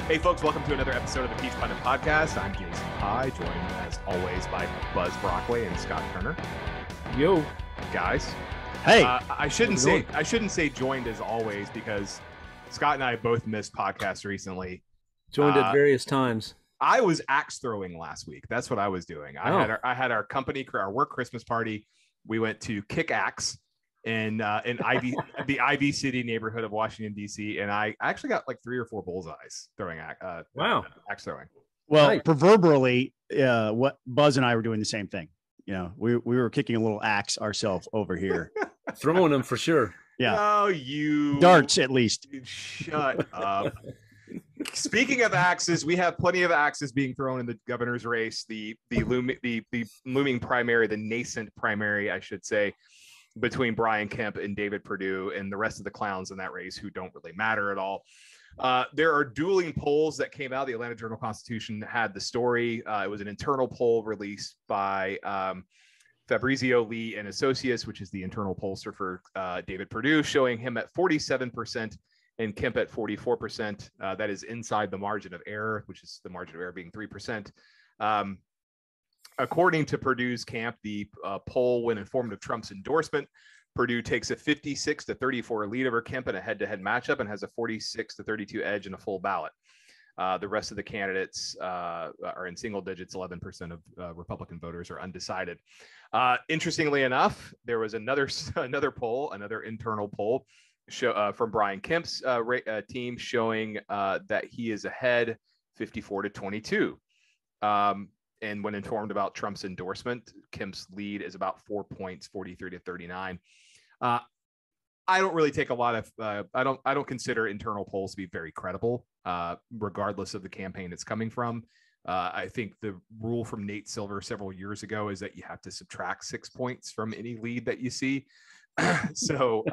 Hey folks, welcome to another episode of the Peach Pundit Podcast. I'm Jason Pye, joined as always by Buzz Brockway and Scott Turner. Yo, guys. Hey, I shouldn't say joined as always because Scott and I both missed podcasts recently. Joined at various times. I was axe throwing last week. That's what I was doing. I had our company, our work Christmas party. We went to Kick Axe in the Ivy City neighborhood of Washington D.C. and I actually got like 3 or 4 bullseyes throwing axe throwing. Well, Nice. proverbially, what Buzz and I were doing the same thing. You know, we were kicking a little axe ourselves over here. Throwing them for sure. Yeah. Oh, you Darts, at least. Shut up. Speaking of axes, we have plenty of axes being thrown in the governor's race. The looming primary, the nascent primary, I should say, between Brian Kemp and David Perdue and the rest of the clowns in that race who don't really matter at all. There are dueling polls that came out. The Atlanta Journal-Constitution had the story. It was an internal poll released by Fabrizio Lee and Associates, which is the internal pollster for David Perdue, showing him at 47% and Kemp at 44%. That is inside the margin of error, which is the margin of error being 3%. According to Perdue's camp, the poll, when informed of Trump's endorsement, Perdue takes a 56-34 lead over Kemp in a head-to-head matchup and has a 46-32 edge in a full ballot. The rest of the candidates are in single digits. 11% of Republican voters are undecided. Interestingly enough, there was another internal poll from Brian Kemp's team showing that he is ahead 54-22. And when informed about Trump's endorsement, Kemp's lead is about 4 points, 43-39. I don't really take a lot of. I don't consider internal polls to be very credible, regardless of the campaign it's coming from. I think the rule from Nate Silver several years ago is that you have to subtract 6 points from any lead that you see. So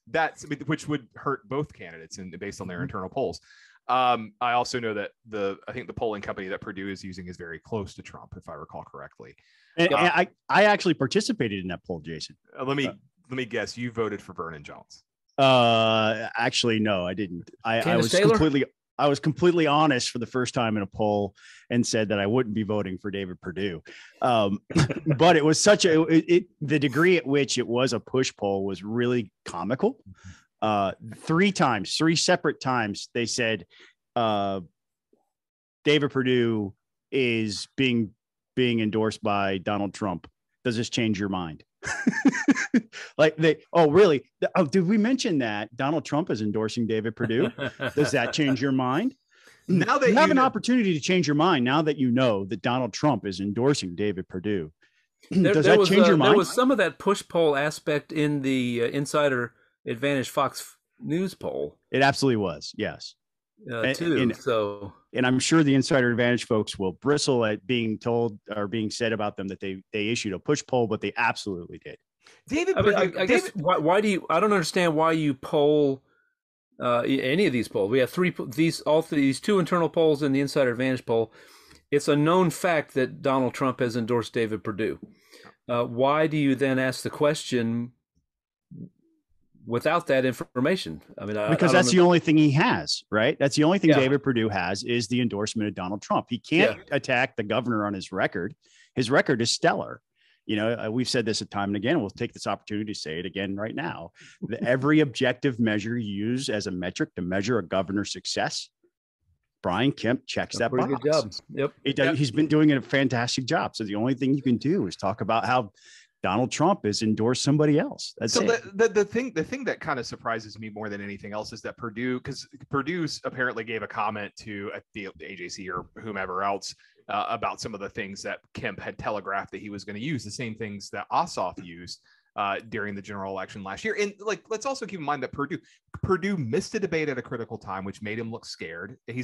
that's, which would hurt both candidates based on their internal polls. I also know that I think the polling company that Perdue is using is very close to Trump, if I recall correctly. And I actually participated in that poll, Jason. Let me guess. You voted for Vernon Jones. Actually, no, I didn't. I was completely honest for the first time in a poll and said that I wouldn't be voting for David Perdue. But it was the degree at which it was a push poll was really comical. 3 separate times they said David Perdue is being endorsed by Donald Trump. Does this change your mind? Really? Did we mention that Donald Trump is endorsing David Perdue? Does that change your mind? Now that you have an opportunity to change your mind, now that you know that Donald Trump is endorsing David Perdue, does that change your mind? There was some of that push poll aspect in the Insider Advantage Fox News poll. It absolutely was, yes. And I'm sure the Insider Advantage folks will bristle at being told or being said about them that they issued a push poll, but they absolutely did. David, I guess why do you? I don't understand why you poll any of these polls. We have these 2 internal polls and the Insider Advantage poll. It's a known fact that Donald Trump has endorsed David Perdue. Why do you then ask the question without that information? I mean, because that's the only thing he has, right? That's the only thing David Perdue has is the endorsement of Donald Trump. He can't attack the governor on his record. His record is stellar. You know, we've said this a time and again, and we'll take this opportunity to say it again right now. Every objective measure you use as a metric to measure a governor's success, Brian Kemp checks that box. Good job. Yep. He's been doing a fantastic job. So the only thing you can do is talk about how Donald Trump has endorsed somebody else. That's so it. The thing that kind of surprises me more than anything else is that Purdue's apparently gave a comment to the AJC or whomever else about some of the things that Kemp had telegraphed that he was going to use, the same things that Ossoff used during the general election last year. And let's also keep in mind that Perdue missed a debate at a critical time, which made him look scared. He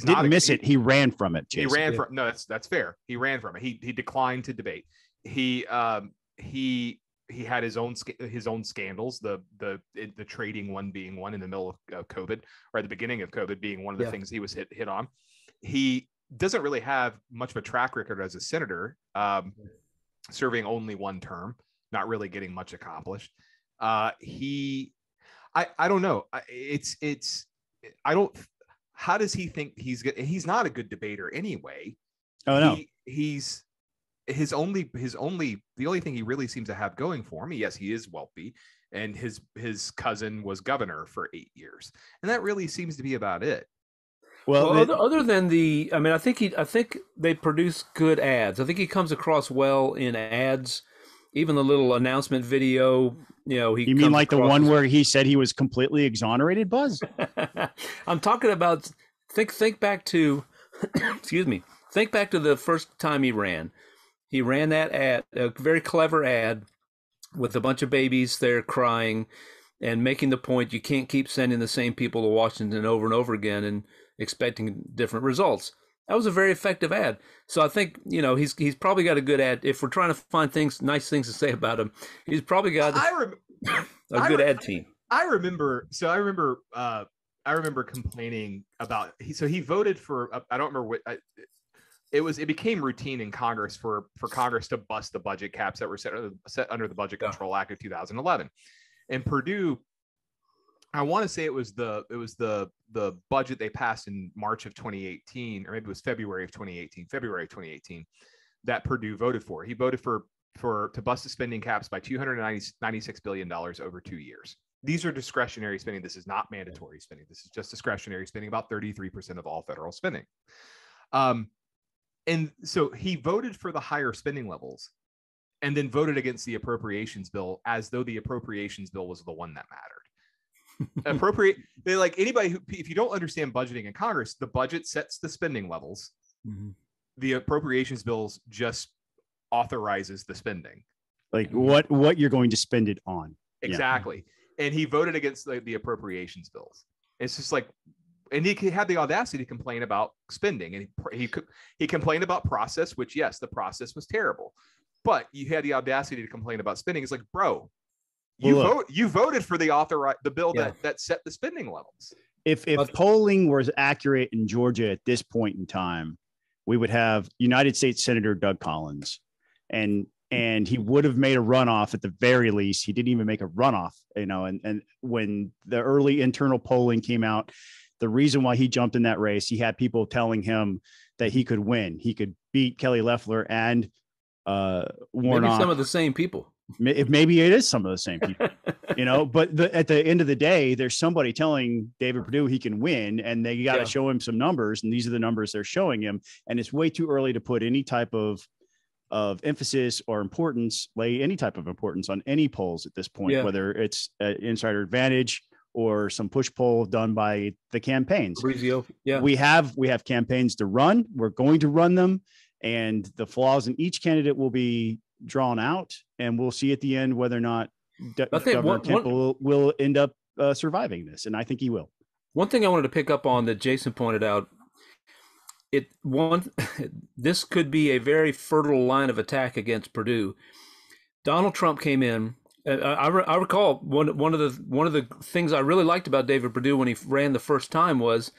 ran from it. Jason. He ran from no, that's fair. He ran from it. He declined to debate. He had his own scandals. The trading one being one in the middle of COVID, or at the beginning of COVID being one of the things he was hit on. He doesn't really have much of a track record as a senator, serving only 1 term, not really getting much accomplished. I don't know. how does he think he's good? He's not a good debater anyway. Oh no. He's the only thing he really seems to have going for him. Yes, he is wealthy, and his cousin was governor for 8 years, and that really seems to be about it. Well, other than I think they produce good ads. I think he comes across well in ads. Even the little announcement video, you mean like the one where he said he was completely exonerated, Buzz? I'm talking about think back to excuse me. Think back to the first time he ran. He ran that ad, a very clever ad with a bunch of babies there crying and making the point you can't keep sending the same people to Washington over and over again and expecting different results. That was a very effective ad. So I think, he's probably got a good ad. If we're trying to find nice things to say about him, he's probably got a good ad team. I remember complaining about, he voted for, I don't remember what, it became routine in Congress for Congress to bust the budget caps that were set under the Budget Control Act of 2011. And Perdue, I want to say it was the budget they passed in March of 2018, or maybe it was February of 2018, that Perdue voted for. He voted to bust the spending caps by $296 billion over 2 years. These are discretionary spending. This is not mandatory spending. This is just discretionary spending, about 33% of all federal spending. And so he voted for the higher spending levels and then voted against the appropriations bill as though the appropriations bill was the one that mattered. If you don't understand budgeting in Congress, the budget sets the spending levels. Mm-hmm. The appropriations bills just authorizes the spending. Like what you're going to spend it on. Exactly. Yeah. And he voted against the appropriations bills. It's just like, and he had the audacity to complain about spending, and he complained about process, which, yes, the process was terrible, but you had the audacity to complain about spending. It's like, bro, you voted for the bill that set the spending levels. If polling was accurate in Georgia at this point in time, we would have United States Senator Doug Collins, and he would have made a runoff at the very least. He didn't even make a runoff, and when the early internal polling came out, the reason why he jumped in that race, he had people telling him that he could win. He could beat Kelly Loeffler and Warnock. Maybe some of the same people. Maybe it is some of the same people, but at the end of the day, there's somebody telling David Perdue he can win, and they got to show him some numbers. And these are the numbers they're showing him. And it's way too early to put any type of emphasis or lay any type of importance on any polls at this point, whether it's insider advantage or some push poll done by the campaigns. Yeah. We have campaigns to run. We're going to run them, and the flaws in each candidate will be drawn out, and we'll see at the end whether or not Governor Kemp will end up surviving this. And I think he will. One thing I wanted to pick up on that Jason pointed out, this could be a very fertile line of attack against Perdue. Donald Trump came in. I recall one of the things I really liked about David Perdue when he ran the first time was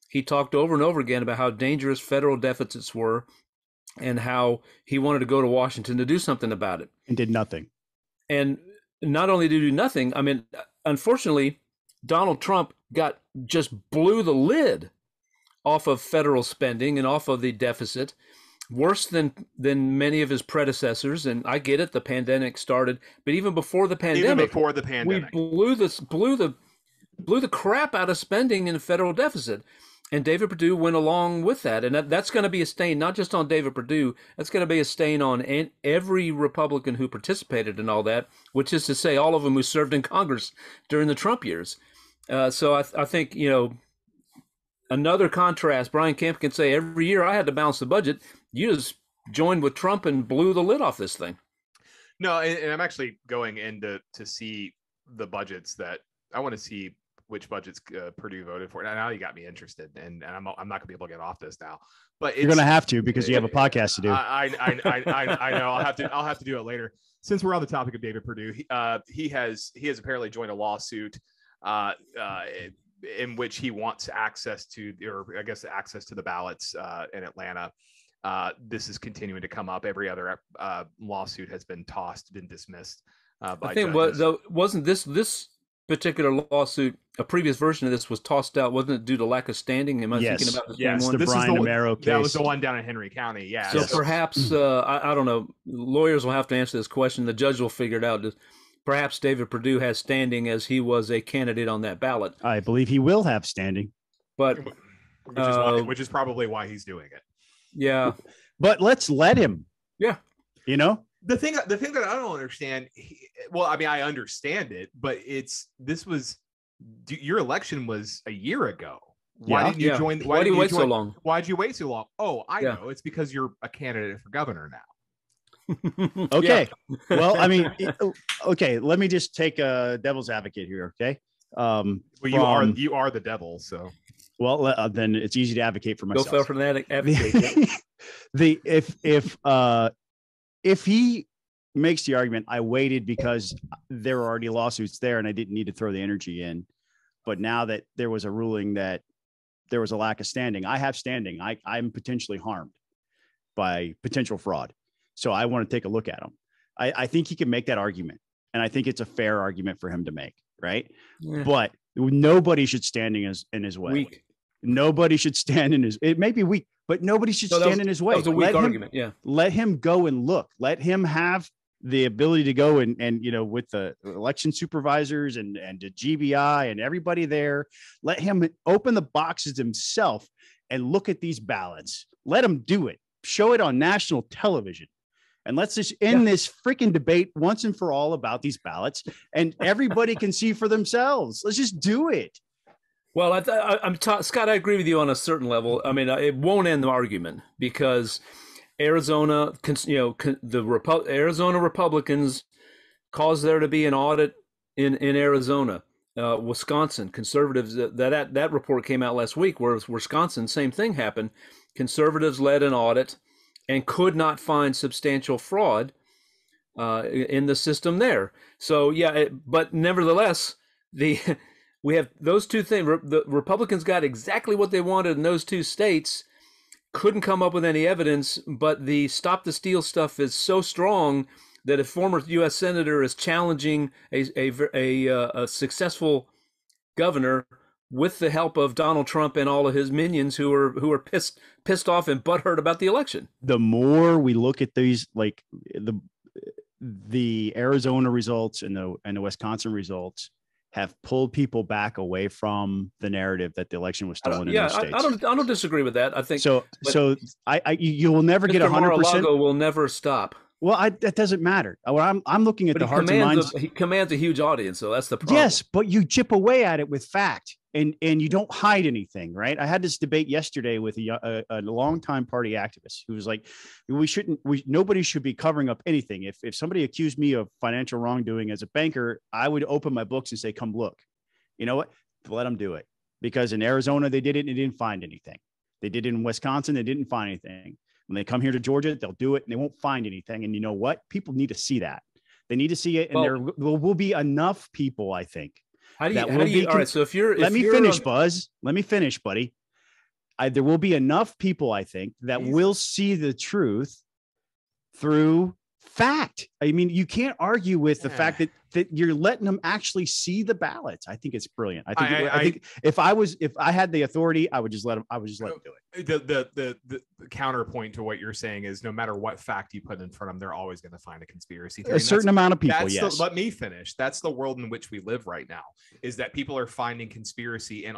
he talked over and over again about how dangerous federal deficits were and how he wanted to go to Washington to do something about it. And did nothing. And not only did he do nothing, unfortunately, Donald Trump just blew the lid off of federal spending and off of the deficit. Worse than many of his predecessors, and I get it. The pandemic started, but even before the pandemic, we blew the crap out of spending in the federal deficit, and David Perdue went along with that, and that's going to be a stain not just on David Perdue. That's going to be a stain on every Republican who participated in all that, which is to say, all of them who served in Congress during the Trump years. So I think another contrast. Brian Kemp can say every year I had to balance the budget. You just joined with Trump and blew the lid off this thing. No, and I'm actually going in to see the budgets that I want to see which budgets Perdue voted for. Now you got me interested, and I'm not going to be able to get off this now. But you're going to have to because you have a podcast to do. I know. I'll have to do it later. Since we're on the topic of David Perdue, he has apparently joined a lawsuit in which he wants access to the ballots in Atlanta. This is continuing to come up. Every other lawsuit has been dismissed by judges. Wasn't this particular lawsuit, a previous version of this was tossed out, wasn't it, due to lack of standing? Am I thinking about the same one? The Brian Amaro case. That was the one down in Henry County. Yeah. So perhaps I don't know. Lawyers will have to answer this question. The judge will figure it out. Perhaps David Perdue has standing as he was a candidate on that ballot. I believe he will have standing, but which is probably why he's doing it. Yeah, but let's let him. Yeah, the thing that I don't understand. I understand it, but your election was a year ago. Why didn't you join? Why did you wait so long? Why'd you wait so long? Oh, I know. It's because you're a candidate for governor now. Okay. Well, okay. Let me just take a devil's advocate here. Okay. You are the devil. So. Well, then it's easy to advocate for myself. Go for an advocate. If he makes the argument, I waited because there were already lawsuits there and I didn't need to throw the energy in. But now that there was a ruling that there was a lack of standing, I have standing. I'm potentially harmed by potential fraud. So I want to take a look at him. I think he can make that argument. And I think it's a fair argument for him to make. Right. Yeah. But nobody should stand in his way. Weak. Nobody should stand in his, it may be weak, but nobody should stand in his way. That was a weak argument. Yeah. Let him go and look. Let him have the ability to go and with the election supervisors and the GBI and everybody there, let him open the boxes himself and look at these ballots. Let him do it. Show it on national television. And let's just end this freaking debate once and for all about these ballots, and everybody can see for themselves. Let's just do it. Well, Scott, I agree with you on a certain level. I mean, it won't end the argument because Arizona, Arizona Republicans caused there to be an audit in Arizona. Wisconsin conservatives, that report came out last week, where Wisconsin, same thing happened. Conservatives led an audit and could not find substantial fraud in the system there. So but nevertheless, we have those two things. The Republicans got exactly what they wanted in those two states. Couldn't come up with any evidence, but the Stop the Steal stuff is so strong that a former U.S. senator is challenging a successful governor with the help of Donald Trump and all of his minions who are pissed off and butthurt about the election. The more we look at these, like the Arizona results and the Wisconsin results, have pulled people back away from the narrative that the election was stolen in those states. I don't disagree with that. I think so. You will never get 100%. Mar-a-Lago will never stop. Well, that doesn't matter. I'm looking at the hearts and minds. He commands a huge audience, so that's the problem. Yes, but you chip away at it with fact, and you don't hide anything, right? I had this debate yesterday with a longtime party activist who was like, nobody should be covering up anything. If somebody accused me of financial wrongdoing as a banker, I would open my books and say, come look. You know what? Let them do it. Because in Arizona, they did it and they didn't find anything. They did it in Wisconsin, they didn't find anything. When they come here to Georgia, they'll do it and they won't find anything. And you know what? People need to see that. They need to see it. And there will be enough people, I think. All right. So let me finish, Buzz. Let me finish, buddy. There will be enough people, I think, that will see the truth through fact. I mean, you can't argue with the fact that you're letting them actually see the ballots. I think it's brilliant. I think if I had the authority, I would just let them do it. The counterpoint to what you're saying is no matter what fact you put in front of them, they're always going to find a conspiracy theory. A certain amount of people, yes. Let me finish. That's the world in which we live right now, is that people are finding conspiracy in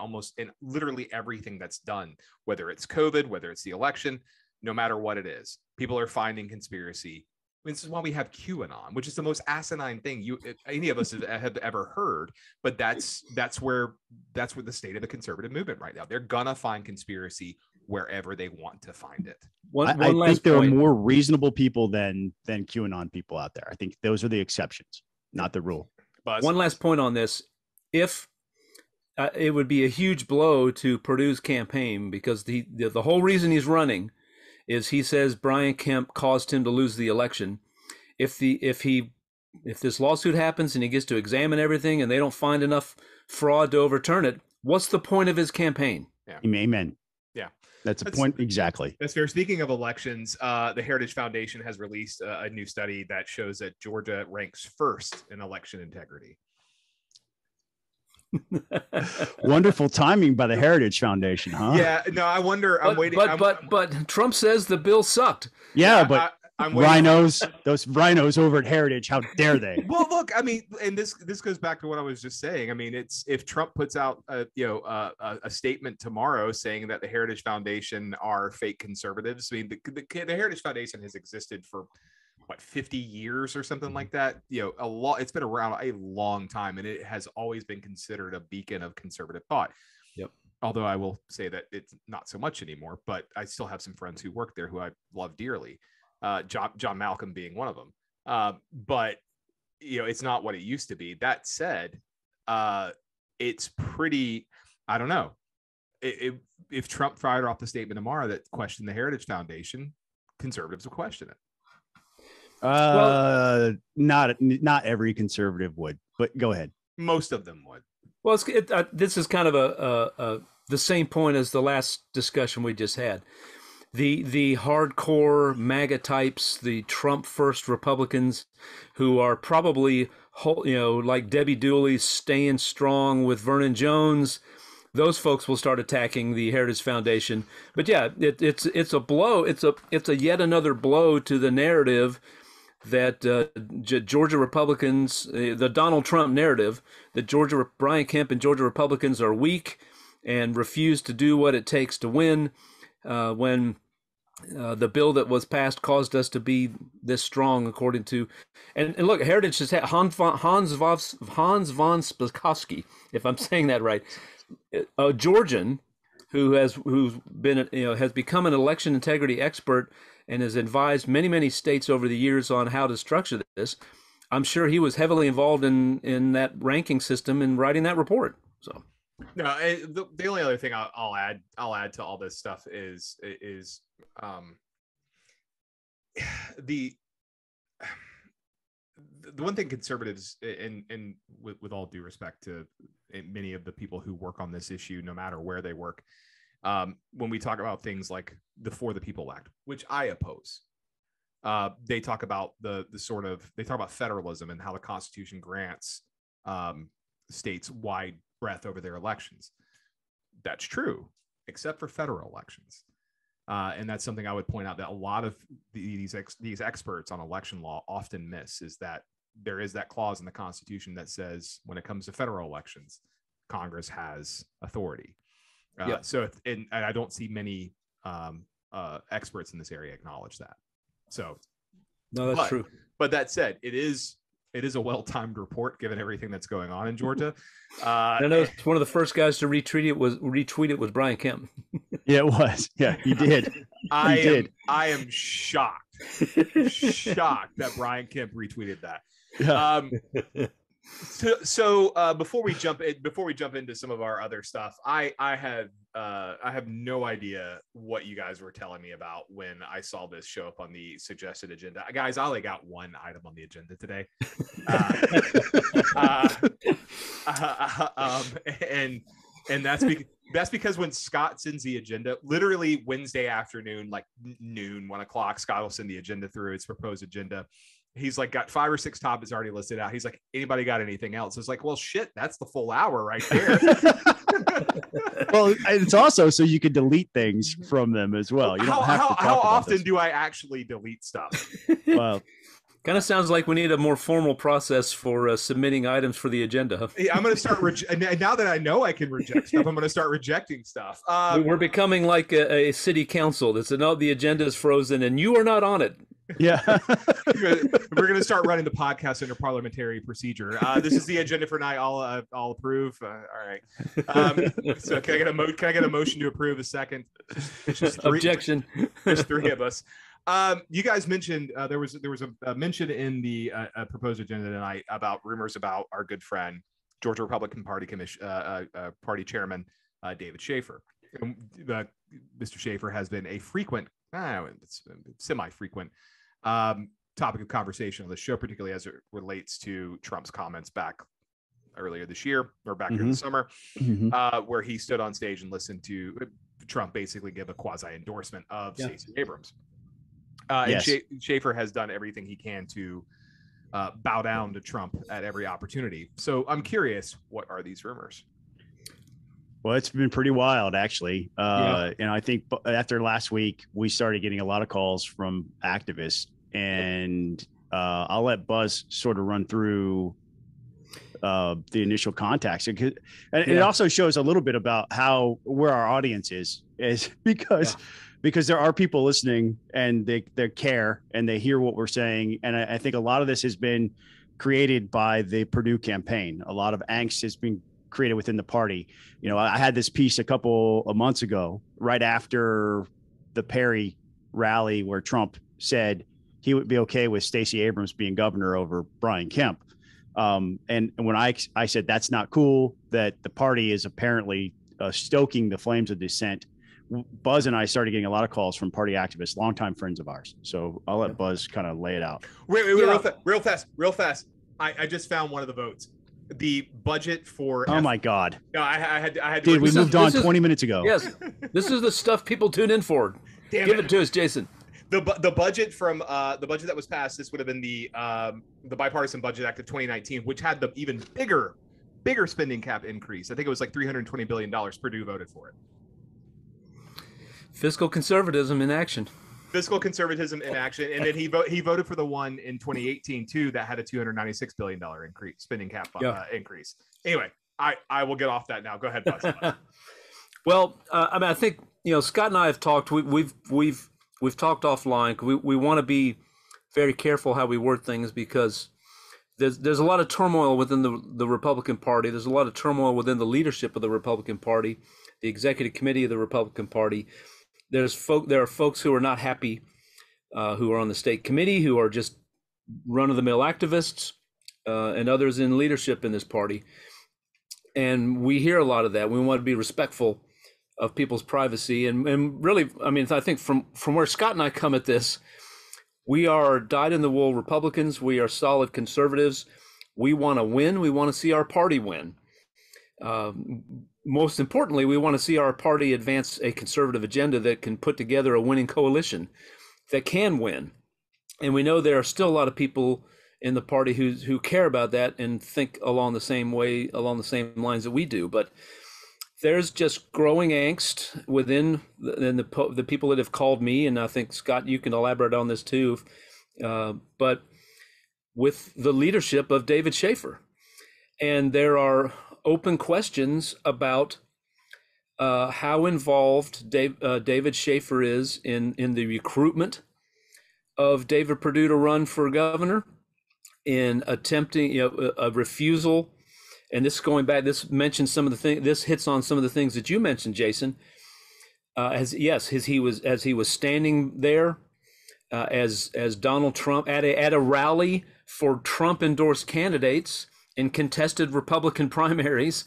literally everything that's done, whether it's COVID, whether it's the election, no matter what it is. People are finding conspiracy. This is why we have QAnon, which is the most asinine thing any of us have ever heard. But that's where the state of the conservative movement right now. They're gonna find conspiracy wherever they want to find it. I think there are more reasonable people than QAnon people out there. I think those are the exceptions, not the rule. Buzz. One last point on this: if it would be a huge blow to Perdue's campaign, because the whole reason he's running is he says Brian Kemp caused him to lose the election. If this lawsuit happens and he gets to examine everything and they don't find enough fraud to overturn it, what's the point of his campaign? Yeah. Amen. Yeah. That's a point. Exactly. That's fair. Speaking of elections, the Heritage Foundation has released a new study that shows that Georgia ranks first in election integrity. Wonderful timing by the Heritage Foundation, huh? Yeah, no, I wonder. I'm waiting. But Trump says the bill sucked. Yeah, but I'm rhinos, those rhinos over at Heritage, how dare they? Well, look, I mean, and this goes back to what I was just saying. I mean, it's if Trump puts out a statement tomorrow saying that the Heritage Foundation are fake conservatives. I mean, the Heritage Foundation has existed for 50 years or something like that. It's been around a long time, and it has always been considered a beacon of conservative thought. Yep. Although I will say that it's not so much anymore, but I still have some friends who work there who I love dearly. John Malcolm being one of them. But it's not what it used to be. That said, it's pretty, I don't know. If Trump fired off the statement tomorrow that questioned the Heritage Foundation, conservatives will question it. Not every conservative would, but go ahead. Most of them would. Well, this is kind of the same point as the last discussion we just had. The hardcore MAGA types, the Trump first Republicans, who are probably like Debbie Dooley staying strong with Vernon Jones, those folks will start attacking the Heritage Foundation. But yeah, it's a blow. It's a yet another blow to the narrative that Georgia Republicans, the Donald Trump narrative, that Brian Kemp and Georgia Republicans are weak and refuse to do what it takes to win. When the bill that was passed caused us to be this strong, according to, and look, Heritage has had Hans von Spakovsky, if I'm saying that right, a Georgian who's become an election integrity expert and has advised many states over the years on how to structure this. I'm sure he was heavily involved in that ranking system and writing that report. So. No, the only other thing I'll add to all this stuff is the one thing conservatives, and with all due respect to many of the people who work on this issue, no matter where they work, when we talk about things like the For the People Act, which I oppose, they talk about they talk about federalism and how the Constitution grants states wide breadth over their elections. That's true, except for federal elections. And that's something I would point out that a lot of these experts on election law often miss, is that there is that clause in the Constitution that says when it comes to federal elections, Congress has authority. Yep. So, and I don't see many experts in this area acknowledge that. So, no, that's true. But that said, it is a well-timed report given everything that's going on in Georgia. I know one of the first guys to retweet it was Brian Kemp. Yeah, it was. Yeah, he did. I am shocked that Brian Kemp retweeted that. Yeah. So before we jump into some of our other stuff, I have no idea what you guys were telling me about when I saw this show up on the suggested agenda. Guys, I only got one item on the agenda today, and that's because when Scot sends the agenda, literally Wednesday afternoon, like noon, 1 o'clock, Scot will send the agenda through, its proposed agenda. He's like got 5 or 6 topics already listed out. He's like, anybody got anything else? It's like, well, shit, that's the full hour right there. Well, it's also so you can delete things from them as well. You don't have to talk how about often this. do I actually delete stuff? Well, kind of sounds like we need a more formal process for submitting items for the agenda. Yeah, I'm going to start now that I know I can reject stuff, I'm going to start rejecting stuff. We're becoming like a city council that said, no, the agenda is frozen and you are not on it. Yeah. We're going to start running the podcast under parliamentary procedure. This is the agenda for tonight. I'll approve. All right. So can I get a motion to approve a second? It's just Objection. There's 3 of us. You guys mentioned there was a mention in the proposed agenda tonight about rumors about our good friend, Georgia Republican Party Party Chairman David Shafer. Mr. Shafer has been a frequent, semi-frequent topic of conversation on the show, particularly as it relates to Trump's comments back earlier this year or back during the summer, where he stood on stage and listened to Trump basically give a quasi endorsement of Stacey Abrams. Yes. And Shafer has done everything he can to bow down to Trump at every opportunity. So I'm curious, what are these rumors? Well, it's been pretty wild, actually. And I think after last week, we started getting a lot of calls from activists, and I'll let Buzz sort of run through the initial contacts. It also shows a little bit about where our audience is because there are people listening and they care and they hear what we're saying. And I think a lot of this has been created by the Perdue campaign. A lot of angst has been created within the party. You know, I had this piece a couple of months ago, right after the Perry rally, where Trump said he would be okay with Stacey Abrams being governor over Brian Kemp. And when I said that's not cool, that the party is apparently stoking the flames of dissent, Buzz and I started getting a lot of calls from party activists, longtime friends of ours. So I'll let Buzz kind of lay it out. Wait, real fast. I just found one of the votes. The budget for my God. No, I had. Dude, we moved on 20 minutes ago. Yes, this is the stuff people tune in for. Give it to us, Jason. The budget from the budget that was passed. This would have been the Bipartisan Budget Act of 2019, which had the even bigger spending cap increase. I think it was like $320 billion. Perdue voted for it. Fiscal conservatism in action. Fiscal conservatism in action, and then he voted for the one in 2018 too that had a $296 billion increase spending cap increase. Anyway, I will get off that now. Go ahead, Buzz. Well, I mean, I think Scott and I have talked. We've talked offline. We want to be very careful how we word things, because there's a lot of turmoil within the Republican Party. There's a lot of turmoil within the leadership of the Republican Party, the executive committee of the Republican Party. There are folks who are not happy, who are on the state committee, who are just run-of-the-mill activists, and others in leadership in this party. And we hear a lot of that. We want to be respectful of people's privacy. And really, I mean, I think from where Scott and I come at this, we are dyed-in-the-wool Republicans. We are solid conservatives. We want to win. We want to see our party win. Most importantly, we want to see our party advance a conservative agenda that can put together a winning coalition that can win. And we know there are still a lot of people in the party who care about that and think along the same lines that we do. But there's just growing angst within the people that have called me, and I think, Scott, you can elaborate on this too, but with the leadership of David Shafer. And there are open questions about how involved David Shafer is in the recruitment of David Perdue to run for governor, in attempting a refusal. And this mentions some of the things. This hits on some of the things that you mentioned, Jason. As he was standing there as Donald Trump at a rally for Trump endorsed candidates in contested Republican primaries,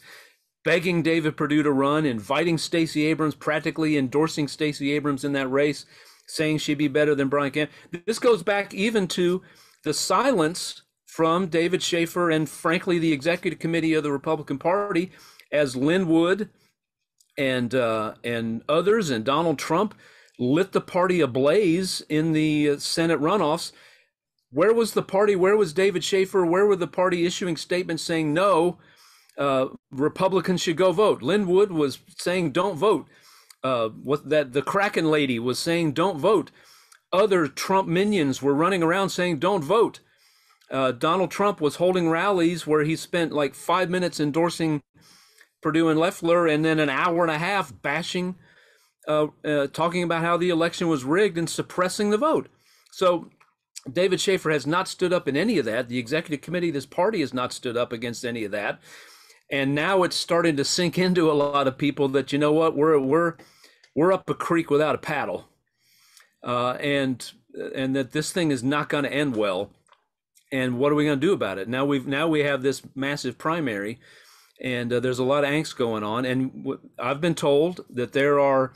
begging David Perdue to run, inviting Stacey Abrams, practically endorsing Stacey Abrams in that race, saying she'd be better than Brian Kemp. This goes back even to the silence from David Shafer and, frankly, the executive committee of the Republican Party, as Lin Wood and others and Donald Trump lit the party ablaze in the Senate runoffs. Where was the party? Where was David Shafer? Where were the party issuing statements saying no, Republicans should go vote? Lin Wood was saying don't vote. The Kraken lady was saying don't vote. Other Trump minions were running around saying don't vote. Donald Trump was holding rallies where he spent like 5 minutes endorsing Perdue and Loeffler, and then an hour and a half bashing, talking about how the election was rigged and suppressing the vote. So David Shafer has not stood up in any of that. The executive committee of this party has not stood up against any of that. And now it's starting to sink into a lot of people that, you know what, we're up a creek without a paddle, and that this thing is not going to end well. And what are we going to do about it? Now we have this massive primary, and there's a lot of angst going on. And I've been told that there are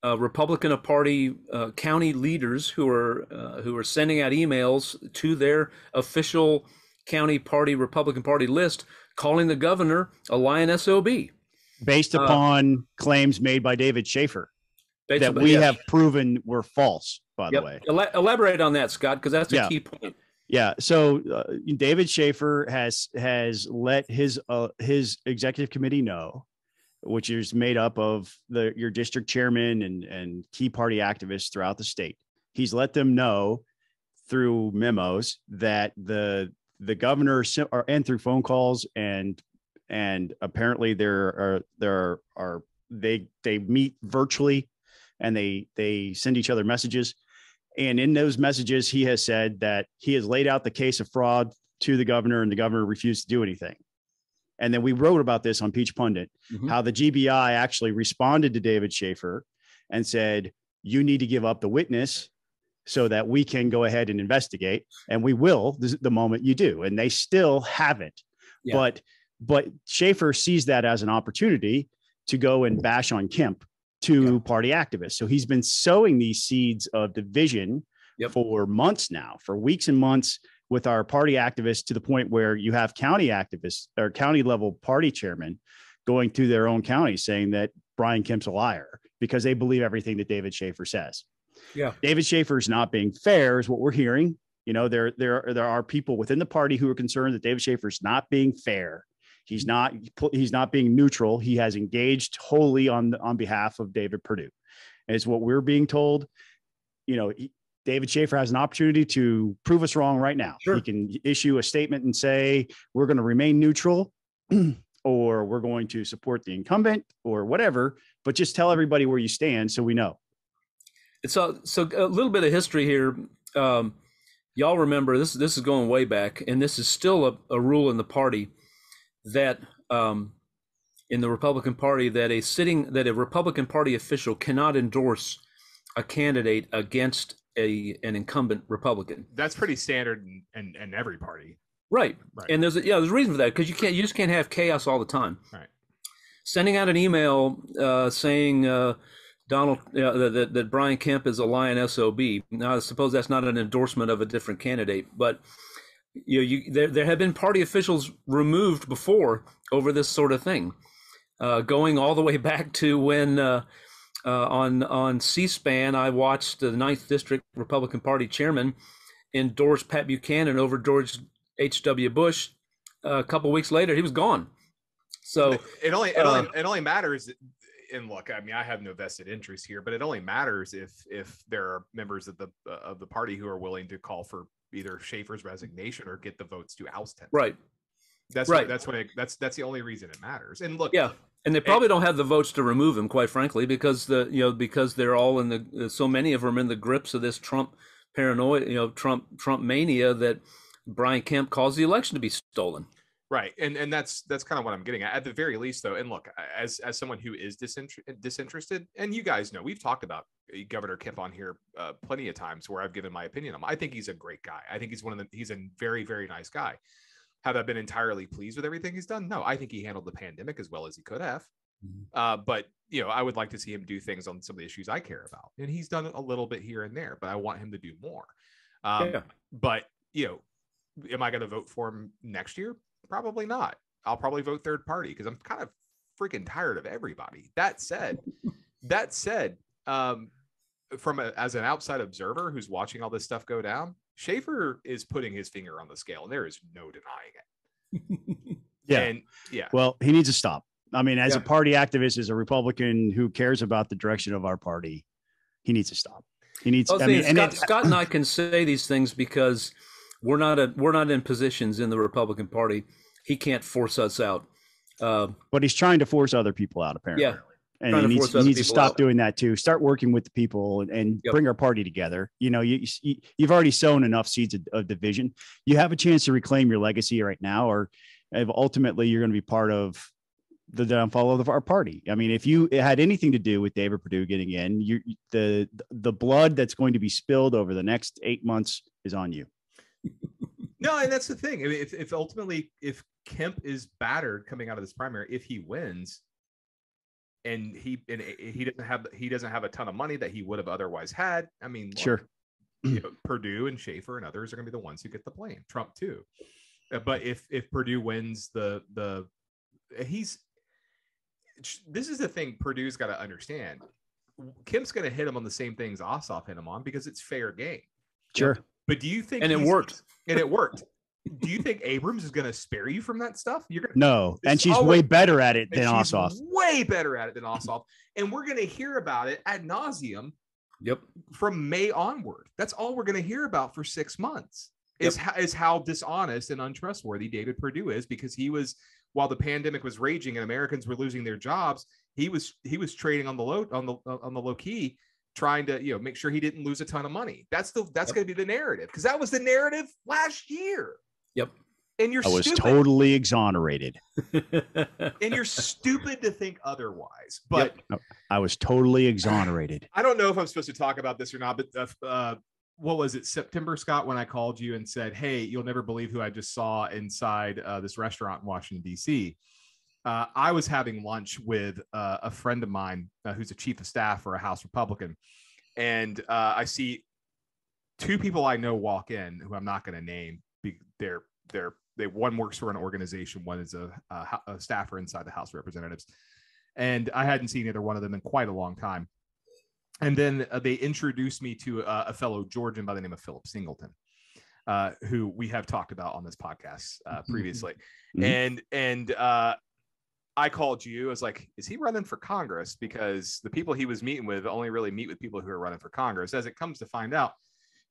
Republican Party county leaders who are sending out emails to their official county party Republican Party list, calling the governor a lying SOB, based upon claims made by David Shafer that we have proven were false. By the way, elaborate on that, Scott, because that's a key point. Yeah. So David Shafer has let his executive committee know, which is made up of your district chairman and key party activists throughout the state. He's let them know through memos that the governor and through phone calls and apparently they meet virtually and they send each other messages. And in those messages, he has said that he has laid out the case of fraud to the governor and the governor refused to do anything. And then we wrote about this on Peach Pundit, how the GBI actually responded to David Shafer and said, you need to give up the witness so that we can go ahead and investigate. And we will the moment you do. And they still haven't. Yeah. But Shafer sees that as an opportunity to go and bash on Kemp to party activists. So he's been sowing these seeds of division for months now, for weeks and months with our party activists, to the point where you have county activists or county level party chairmen going to their own county saying that Brian Kemp's a liar because they believe everything that David Shafer says. Yeah. David Shafer is not being fair is what we're hearing. You know, there are people within the party who are concerned that David Shafer is not being fair. He's not being neutral. He has engaged wholly on behalf of David Perdue. And it's what we're being told. You know, David Shafer has an opportunity to prove us wrong right now. Sure. He can issue a statement and say, we're going to remain neutral or we're going to support the incumbent or whatever, but just tell everybody where you stand so we know. So a little bit of history here. Y'all remember this is going way back, and this is still a rule in the party that in the Republican Party that a Republican Party official cannot endorse a candidate against an incumbent Republican. That's pretty standard in every party. Right. And there's a reason for that, because you just can't have chaos all the time. Right. Sending out an email saying that Brian Kemp is a lying SOB. Now, I suppose that's not an endorsement of a different candidate, but there have been party officials removed before over this sort of thing, going all the way back to when on C-SPAN I watched the 9th District Republican Party chairman endorse Pat Buchanan over George H.W. Bush. A couple weeks later, he was gone. So it only matters. And look, I mean, I have no vested interest here, but it only matters if there are members of the party who are willing to call for either Shafer's resignation or get the votes to oust him. Right. That's the only reason it matters. And look, and they probably don't have the votes to remove him, quite frankly, because because they're all so many of them are in the grips of this Trump paranoia, Trump mania that Brian Kemp caused the election to be stolen. Right. And that's kind of what I'm getting at the very least, though. And look, as someone who is disinterested, and you guys know, we've talked about Governor Kemp on here plenty of times where I've given my opinion on him. I think he's a great guy. I think he's a very, very nice guy. Have I been entirely pleased with everything he's done? No, I think he handled the pandemic as well as he could have. But, I would like to see him do things on some of the issues I care about. And he's done a little bit here and there, but I want him to do more. But, am I going to vote for him next year? Probably not. I'll probably vote third party because I'm kind of freaking tired of everybody. That said, as an outside observer who's watching all this stuff go down, Shafer is putting his finger on the scale, and there is no denying it. Well, he needs to stop. I mean, as a party activist, as a Republican who cares about the direction of our party, he needs to stop. He needs. Scott and I can say these things because we're not in positions in the Republican Party. He can't force us out. But he's trying to force other people out, apparently. Yeah. And he needs to stop doing that too. Start working with the people and bring our party together. You've already sown enough seeds of division. You have a chance to reclaim your legacy right now, or ultimately you're going to be part of the downfall of our party. I mean, if you had anything to do with David Perdue getting in, the blood that's going to be spilled over the next 8 months is on you. No, and that's the thing. I mean, if Kemp is battered coming out of this primary, if he wins, and he doesn't have a ton of money that he would have otherwise had. I mean, sure, Perdue and Shafer and others are going to be the ones who get the blame. Trump too, but if Perdue wins this is the thing Purdue's got to understand. Kemp's going to hit him on the same things Ossoff hit him on because it's fair game. Sure. But do you think? And it worked. And it worked. Do you think Abrams is going to spare you from that stuff? No, and she's way better at it than Ossoff. Way better at it than Ossoff, and we're going to hear about it ad nauseum. Yep. From May onward, that's all we're going to hear about for 6 months. Is how dishonest and untrustworthy David Perdue is, because he was, while the pandemic was raging and Americans were losing their jobs, he was trading on the low key, trying to make sure he didn't lose a ton of money. That's going to be the narrative, because that was the narrative last year. Yep. And I was totally exonerated. And you're stupid to think otherwise. But I was totally exonerated. I don't know if I'm supposed to talk about this or not, but what was it, September, Scott, when I called you and said, hey, you'll never believe who I just saw inside this restaurant in Washington, D.C. I was having lunch with a friend of mine who's a chief of staff for a House Republican. And I see two people I know walk in, who I'm not going to name. One works for an organization, one is a staffer inside the House of Representatives. And I hadn't seen either one of them in quite a long time. And then they introduced me to a fellow Georgian by the name of Philip Singleton, who we have talked about on this podcast previously. Mm-hmm. And I called you. I was like, is he running for Congress? Because the people he was meeting with only really meet with people who are running for Congress. As it comes to find out,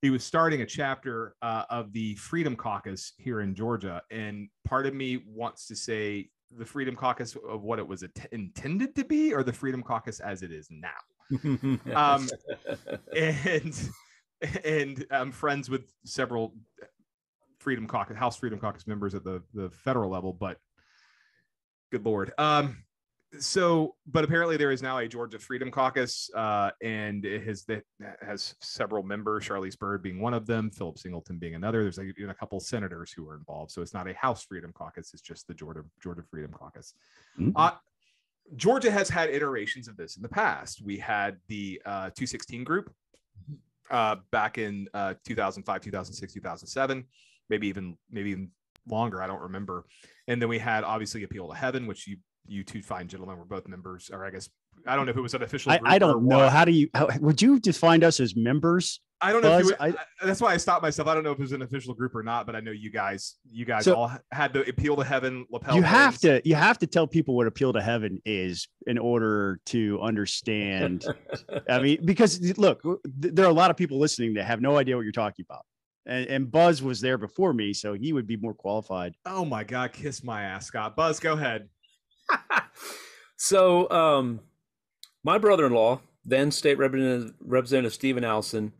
he was starting a chapter of the Freedom Caucus here in Georgia. And part of me wants to say the Freedom Caucus of what it was intended to be, or the Freedom Caucus as it is now. And I'm friends with several House Freedom Caucus members at the federal level, but good Lord. But apparently there is now a Georgia Freedom Caucus, and it has several members, Charlize Byrd being one of them, Philip Singleton being another. There's even a couple senators who are involved. So it's not a House Freedom Caucus. It's just the Georgia Freedom Caucus. Mm-hmm. Georgia has had iterations of this in the past. We had the 216 group back in 2005, 2006, 2007, maybe even longer. I don't remember. And then we had obviously Appeal to Heaven, which you two fine gentlemen were both members, or I guess, I don't know if it was an official group. I don't know. How would you define us as members? I don't know. That's why I stopped myself. I don't know if it was an official group or not, but I know you guys all had the Appeal to Heaven lapel. You have to tell people what Appeal to Heaven is in order to understand. I mean, because look, there are a lot of people listening that have no idea what you're talking about. And Buzz was there before me, so he would be more qualified. Oh my God, kiss my ass, Scott. Buzz, go ahead. So, my brother-in-law, then State Representative Stephen Allison,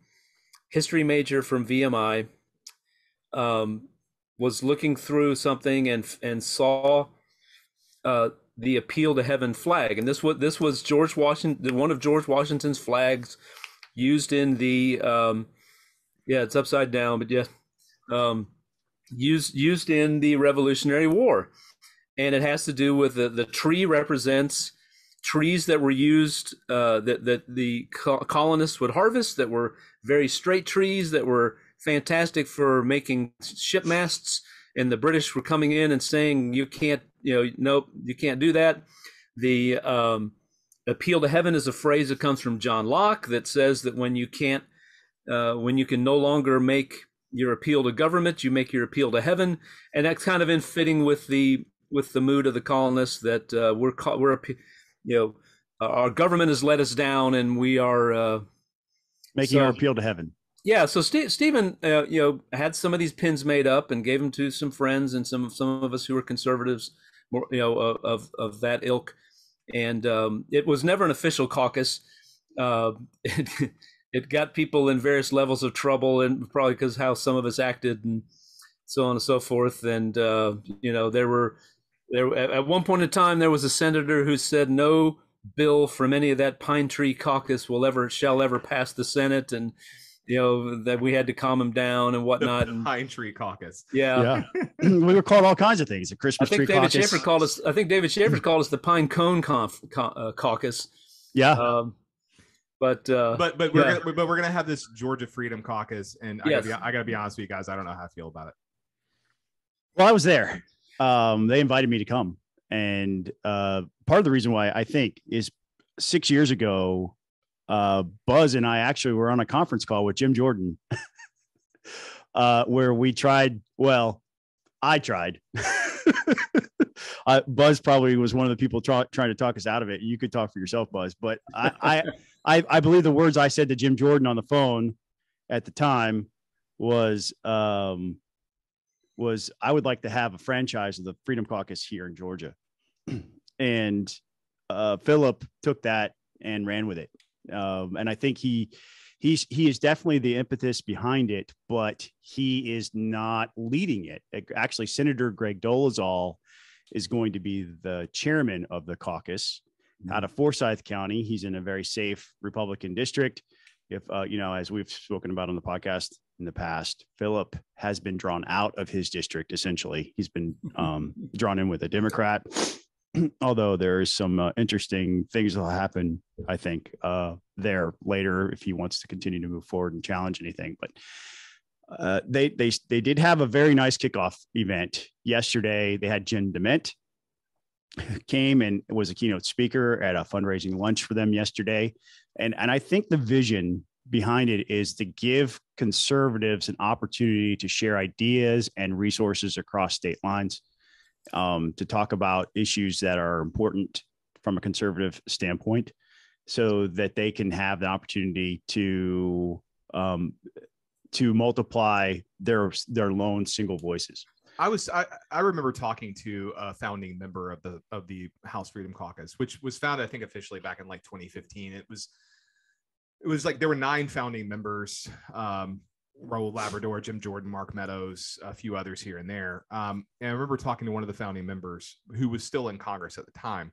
history major from VMI, was looking through something and saw the Appeal to Heaven flag, and this was George Washington, one of George Washington's flags, used in the it's upside down, but used in the Revolutionary War. And it has to do with the tree represents trees that were used, that the colonists would harvest, that were very straight trees, that were fantastic for making ship masts. And the British were coming in and saying, you can't, nope, you can't do that. The Appeal to Heaven is a phrase that comes from John Locke that says that when you can no longer make your appeal to government, you make your appeal to heaven. And that's kind of in fitting with the mood of the colonists that our government has let us down, and we are making our appeal to heaven. Yeah. So Stephen, had some of these pins made up and gave them to some friends and some of us who were conservatives, more, of that ilk. And it was never an official caucus. It got people in various levels of trouble, and probably because how some of us acted and so on and so forth. And at one point in time, there was a senator who said no bill from any of that Pine Tree Caucus shall ever pass the Senate, and that we had to calm him down and whatnot. The Pine Tree Caucus. Yeah. We were called all kinds of things. The Christmas tree caucus. I think David Shafer called us the Pine Cone Caucus. Yeah. But we're gonna have this Georgia Freedom Caucus, and yes. I gotta be honest with you guys, I don't know how I feel about it. Well, I was there. They invited me to come, and part of the reason why I think is 6 years ago, Buzz and I actually were on a conference call with Jim Jordan, where we tried. Well, I tried. Buzz probably was one of the people trying to talk us out of it. You could talk for yourself, Buzz, but I believe the words I said to Jim Jordan on the phone at the time was I would like to have a franchise of the Freedom Caucus here in Georgia. And Philip took that and ran with it. And I think he is definitely the impetus behind it, but he is not leading it. Actually, Senator Greg Dolezal is going to be the chairman of the caucus out of Forsyth County. He's in a very safe Republican district. If, as we've spoken about on the podcast in the past, Philip has been drawn out of his district. Essentially, he's been drawn in with a Democrat. Although there is some interesting things that will happen, I think, there later if he wants to continue to move forward and challenge anything. But they did have a very nice kickoff event yesterday. They had Jen DeMint came and was a keynote speaker at a fundraising lunch for them yesterday. And I think the vision behind it is to give conservatives an opportunity to share ideas and resources across state lines. To talk about issues that are important from a conservative standpoint so that they can have the opportunity to multiply their lone single voices. I remember talking to a founding member of the House Freedom Caucus, which was founded, I think, officially back in like 2015. It was like there were 9 founding members, Raul Labrador, Jim Jordan, Mark Meadows, a few others here and there. And I remember talking to one of the founding members who was still in Congress at the time,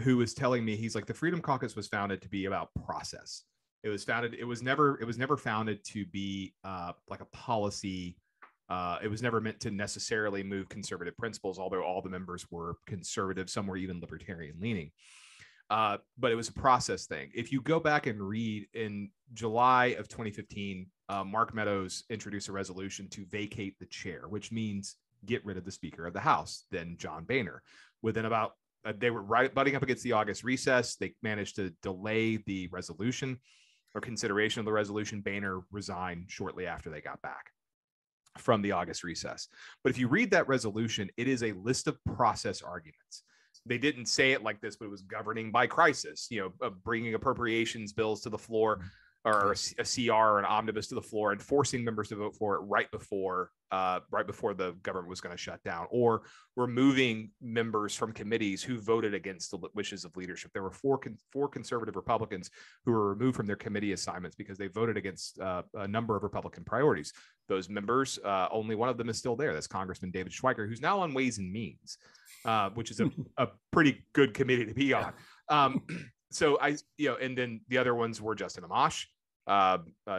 who was telling me, he's like, the Freedom Caucus was founded to be about process. It was never founded to be like a policy. It was never meant to necessarily move conservative principles, although all the members were conservative, some were even libertarian leaning. But it was a process thing. If you go back and read in July of 2015, Mark Meadows introduced a resolution to vacate the chair, which means get rid of the Speaker of the House, then John Boehner. Within about, they were butting up against the August recess. They managed to delay the resolution or consideration of the resolution. Boehner resigned shortly after they got back from the August recess. But if you read that resolution, it is a list of process arguments. They didn't say it like this, but it was governing by crisis, bringing appropriations bills to the floor, or a CR or an omnibus to the floor, and forcing members to vote for it right before the government was going to shut down, or removing members from committees who voted against the wishes of leadership. There were four conservative Republicans who were removed from their committee assignments because they voted against a number of Republican priorities. Those members, only one of them is still there. That's Congressman David Schweiker, who's now on Ways and Means, which is a pretty good committee to be on. So and then the other ones were Justin Amash,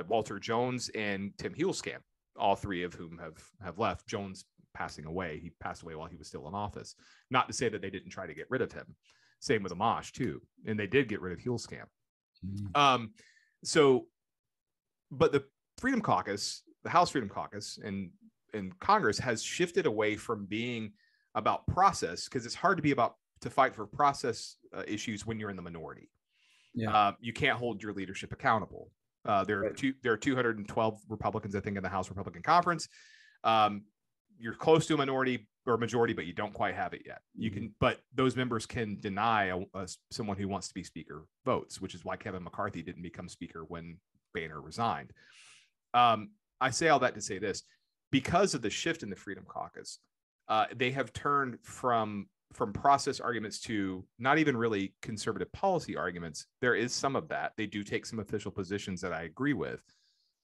Walter Jones, and Tim Huelskamp, all three of whom have left. Jones passing away. He passed away while he was still in office. Not to say that they didn't try to get rid of him. Same with Amash too. And they did get rid of Huelskamp. But the Freedom Caucus, the House Freedom Caucus and Congress has shifted away from being about process, because it's hard to fight for process issues when you're in the minority. You can't hold your leadership accountable. There are 212 Republicans, I think, in the House Republican Conference. You're close to a minority or majority, but you don't quite have it yet. You can, but those members can deny someone who wants to be speaker votes, which is why Kevin McCarthy didn't become speaker when Boehner resigned. I say all that to say this: because of the shift in the Freedom Caucus, they have turned from process arguments to not even really conservative policy arguments. There is some of that. They do take some official positions that I agree with.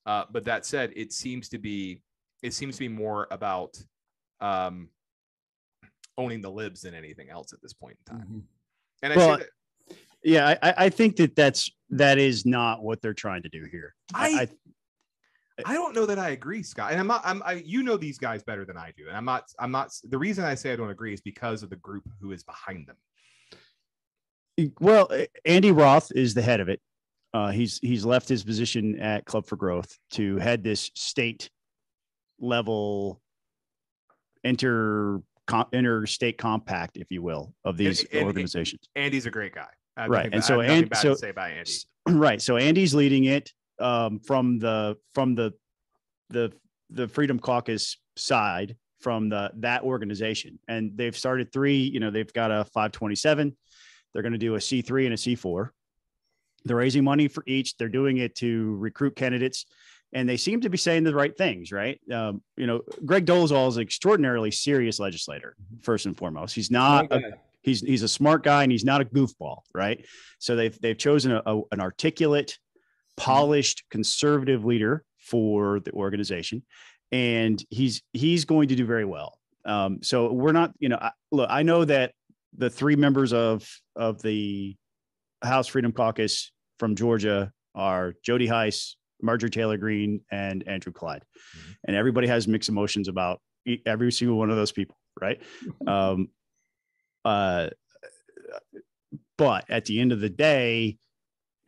But that said, it seems to be more about owning the libs than anything else at this point in time. And I think that is not what they're trying to do here. I don't know that I agree, Scott. And you know these guys better than I do. And I'm not, the reason I say I don't agree is because of the group who is behind them. Well, Andy Roth is the head of it. He's left his position at Club for Growth to head this state level interstate compact, if you will, of these organizations. Andy's a great guy. Right. And so, to say about Andy. Right. So Andy's leading it. From the the Freedom Caucus side from that organization. And they've started 3, they've got a 527. They're going to do a C3 and a C4. They're raising money for each. They're doing it to recruit candidates, and they seem to be saying the right things, right? Greg Dolezal is an extraordinarily serious legislator, first and foremost. He's not he's a smart guy, and he's not a goofball, right? So they've chosen an articulate, polished, conservative leader for the organization, and he's going to do very well. So we're not, look, I know that the 3 members of the House Freedom Caucus from Georgia are Jody Hice, Marjorie Taylor Greene, and Andrew Clyde. Mm-hmm. And everybody has mixed emotions about every single one of those people, right? But at the end of the day,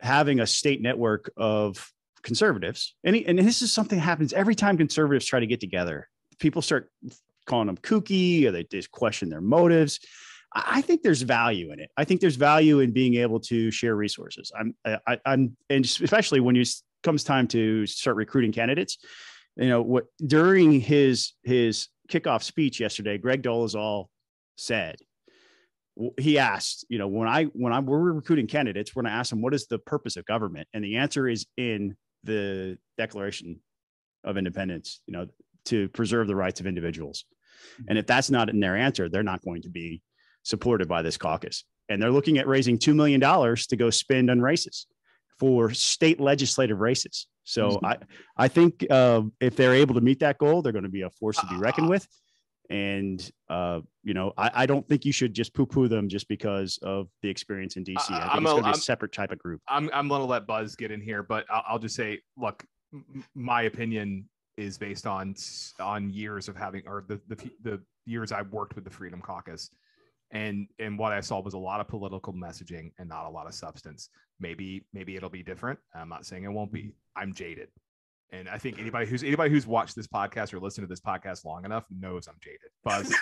having a state network of conservatives, and this is something that happens every time conservatives try to get together. People start calling them kooky, or they just question their motives. I think there's value in it. I think there's value in being able to share resources. And especially when it comes time to start recruiting candidates, during his kickoff speech yesterday, Greg Dolezal said, he asked, when we're recruiting candidates, we're going to ask them, what is the purpose of government? And the answer is in the Declaration of Independence, to preserve the rights of individuals. And if that's not in their answer, they're not going to be supported by this caucus. And they're looking at raising $2 million to go spend on races for state legislative races. So I think if they're able to meet that goal, they're going to be a force to be reckoned with. And, I don't think you should just poo-poo them just because of the experience in DC. I think it's going to be a separate type of group. I'm going to let Buzz get in here, but I'll just say, look, my opinion is based on years of having, or the years I've worked with the Freedom Caucus. And what I saw was a lot of political messaging and not a lot of substance. Maybe it'll be different. I'm not saying it won't be. I'm jaded. And I think anybody who's watched this podcast or listened to this podcast long enough knows I'm jaded. Buzz.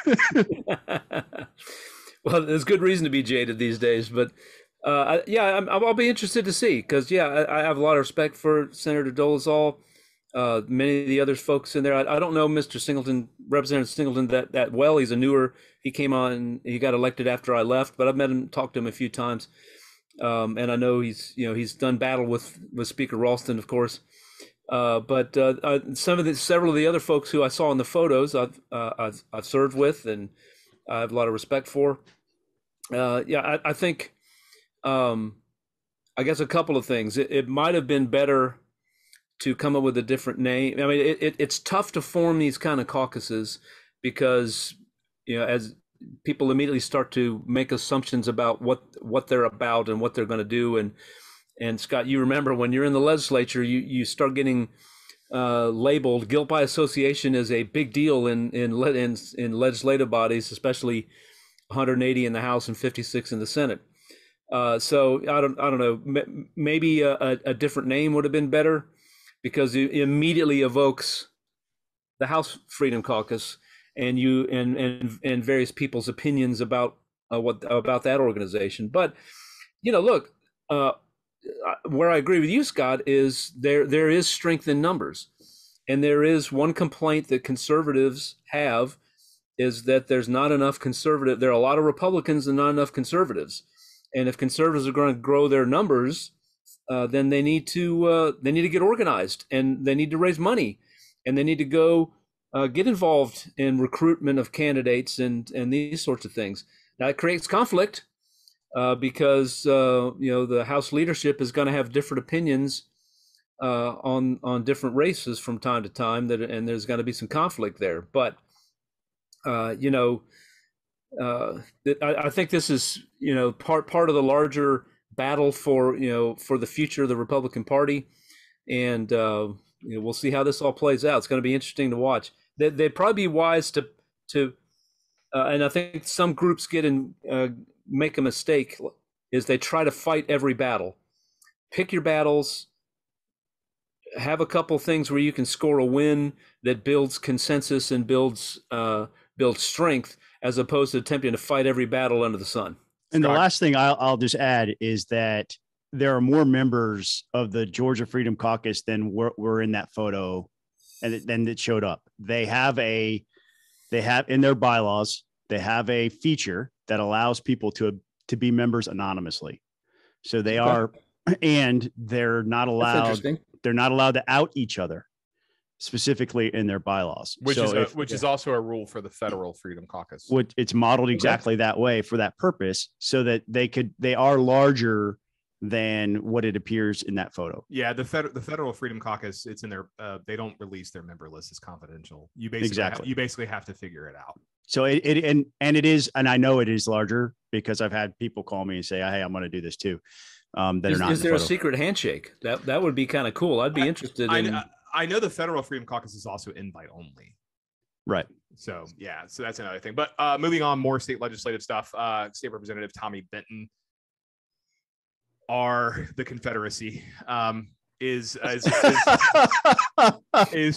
Well, there's good reason to be jaded these days, but I'll be interested to see, because I have a lot of respect for Senator Dolezal. Many of the other folks in there, I don't know Mr. Singleton, Representative Singleton, that well. He's a newer. He came on. He got elected after I left, but I've met him, talked to him a few times, and I know he's done battle with Speaker Ralston, of course. But several of the other folks who I saw in the photos, I've served with, and I have a lot of respect for. I think, I guess a couple of things. It might have been better to come up with a different name. I mean, it's tough to form these kind of caucuses because, as people immediately start to make assumptions about what they're about and what they're going to do. And Scott, you remember when you're in the legislature, you start getting labeled. Guilt by association is a big deal in legislative bodies, especially 180 in the House and 56 in the Senate. So I don't know. Maybe a different name would have been better, because it immediately evokes the House Freedom Caucus and and various people's opinions about about that organization. But look, where I agree with you, Scott, is there is strength in numbers, and there is one complaint that conservatives have, is that there's not enough conservative. There are a lot of Republicans and not enough conservatives, and if conservatives are going to grow their numbers, then they need to get organized, and they need to raise money, and they need to go get involved in recruitment of candidates and these sorts of things. Now, it creates conflict because the House leadership is going to have different opinions on different races from time to time, and there's going to be some conflict there. But I think this is part of the larger battle for the future of the Republican Party, and we'll see how this all plays out. It's going to be interesting to watch. They'd probably be wise to and I think some groups make a mistake, is they try to fight every battle. Pick your battles. Have a couple things where you can score a win that builds consensus and builds strength, as opposed to attempting to fight every battle under the sun. And the last thing I'll just add is that there are more members of the Georgia Freedom Caucus than were in that photo and then it showed up. They have in their bylaws, they have a feature that allows people to be members anonymously. So they are, and they're not allowed to out each other specifically in their bylaws, which is also a rule for the Federal Freedom Caucus. It's modeled exactly that way for that purpose, so that they are larger than what it appears in that photo. Yeah, the Federal Freedom Caucus, it's in their they don't release their member list. It's confidential. You basically have to figure it out. So it is, and I know it is larger because I've had people call me and say, "Hey, I'm going to do this too." Is there a secret handshake? That would be kind of cool. I'd be interested in. I know the Federal Freedom Caucus is also invite only. Right. So yeah, so that's another thing. But moving on, more state legislative stuff. State Representative Tommy Benton, the Confederacy, is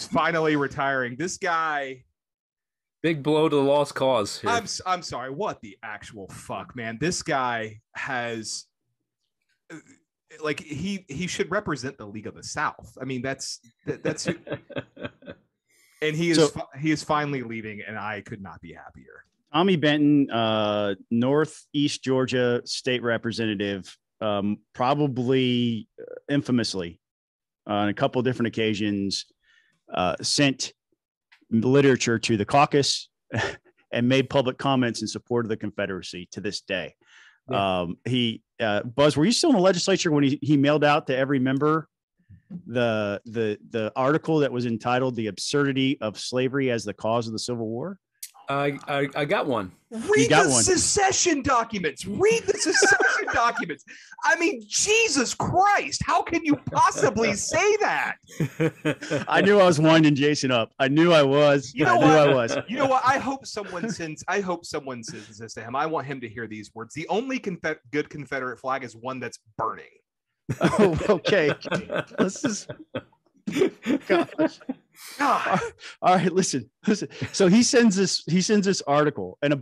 finally retiring. This guy, big blow to the lost cause here. I'm sorry. What the actual fuck, man? This guy has, like, he should represent the League of the South. I mean, that's and he is finally leaving, and I could not be happier. Tommy Benton, Northeast Georgia state representative, probably infamously on a couple of different occasions, sent literature to the caucus and made public comments in support of the Confederacy to this day. Yeah. Buzz, were you still in the legislature when he mailed out to every member the article that was entitled "The Absurdity of Slavery as the Cause of the Civil War"? I got one. Read the secession documents. I mean, Jesus Christ, how can you possibly say that? I knew I was winding Jason up. I knew I was. You know what? You know what? I hope someone sends this to him. I want him to hear these words. The only good Confederate flag is one that's burning. Oh, okay. Let's just. Gosh. God. All right, listen. So he sends this article, and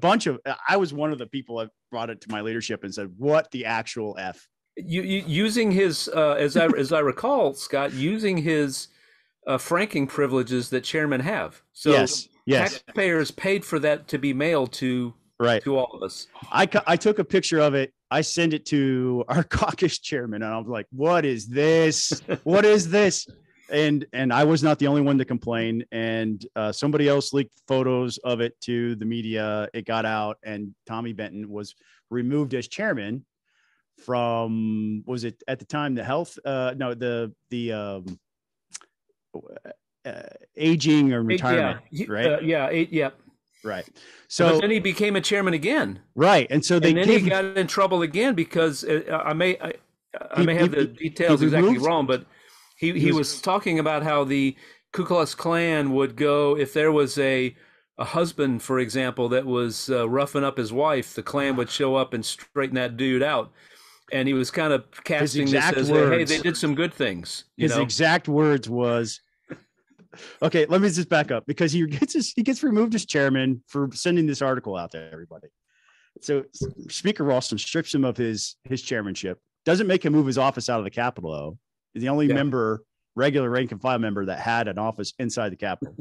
I was one of the people that brought it to my leadership and said, "What the actual F?" You using his as I recall, Scott, using his franking privileges that chairmen have. So yes. Taxpayers paid for that to be mailed to all of us. I took a picture of it. I sent it to our caucus chairman, and I was like, "What is this? What is this?" And I was not the only one to complain. And somebody else leaked photos of it to the media. It got out, and Tommy Benton was removed as chairman from, was it at the time the health? Aging or retirement, right? Right. So but then he became a chairman again. Right. And so he got in trouble again because I may have the details exactly wrong, but he was talking about how the Ku Klux Klan would go if there was a husband, for example, that was roughing up his wife. The Klan would show up and straighten that dude out. And he was kind of casting this as, hey, they did some good things. His exact words was, okay, let me just back up, because he gets removed as chairman for sending this article out to everybody. So Speaker Ralston strips him of his chairmanship, doesn't make him move his office out of the Capitol, though. He's the only regular rank and file member that had an office inside the Capitol.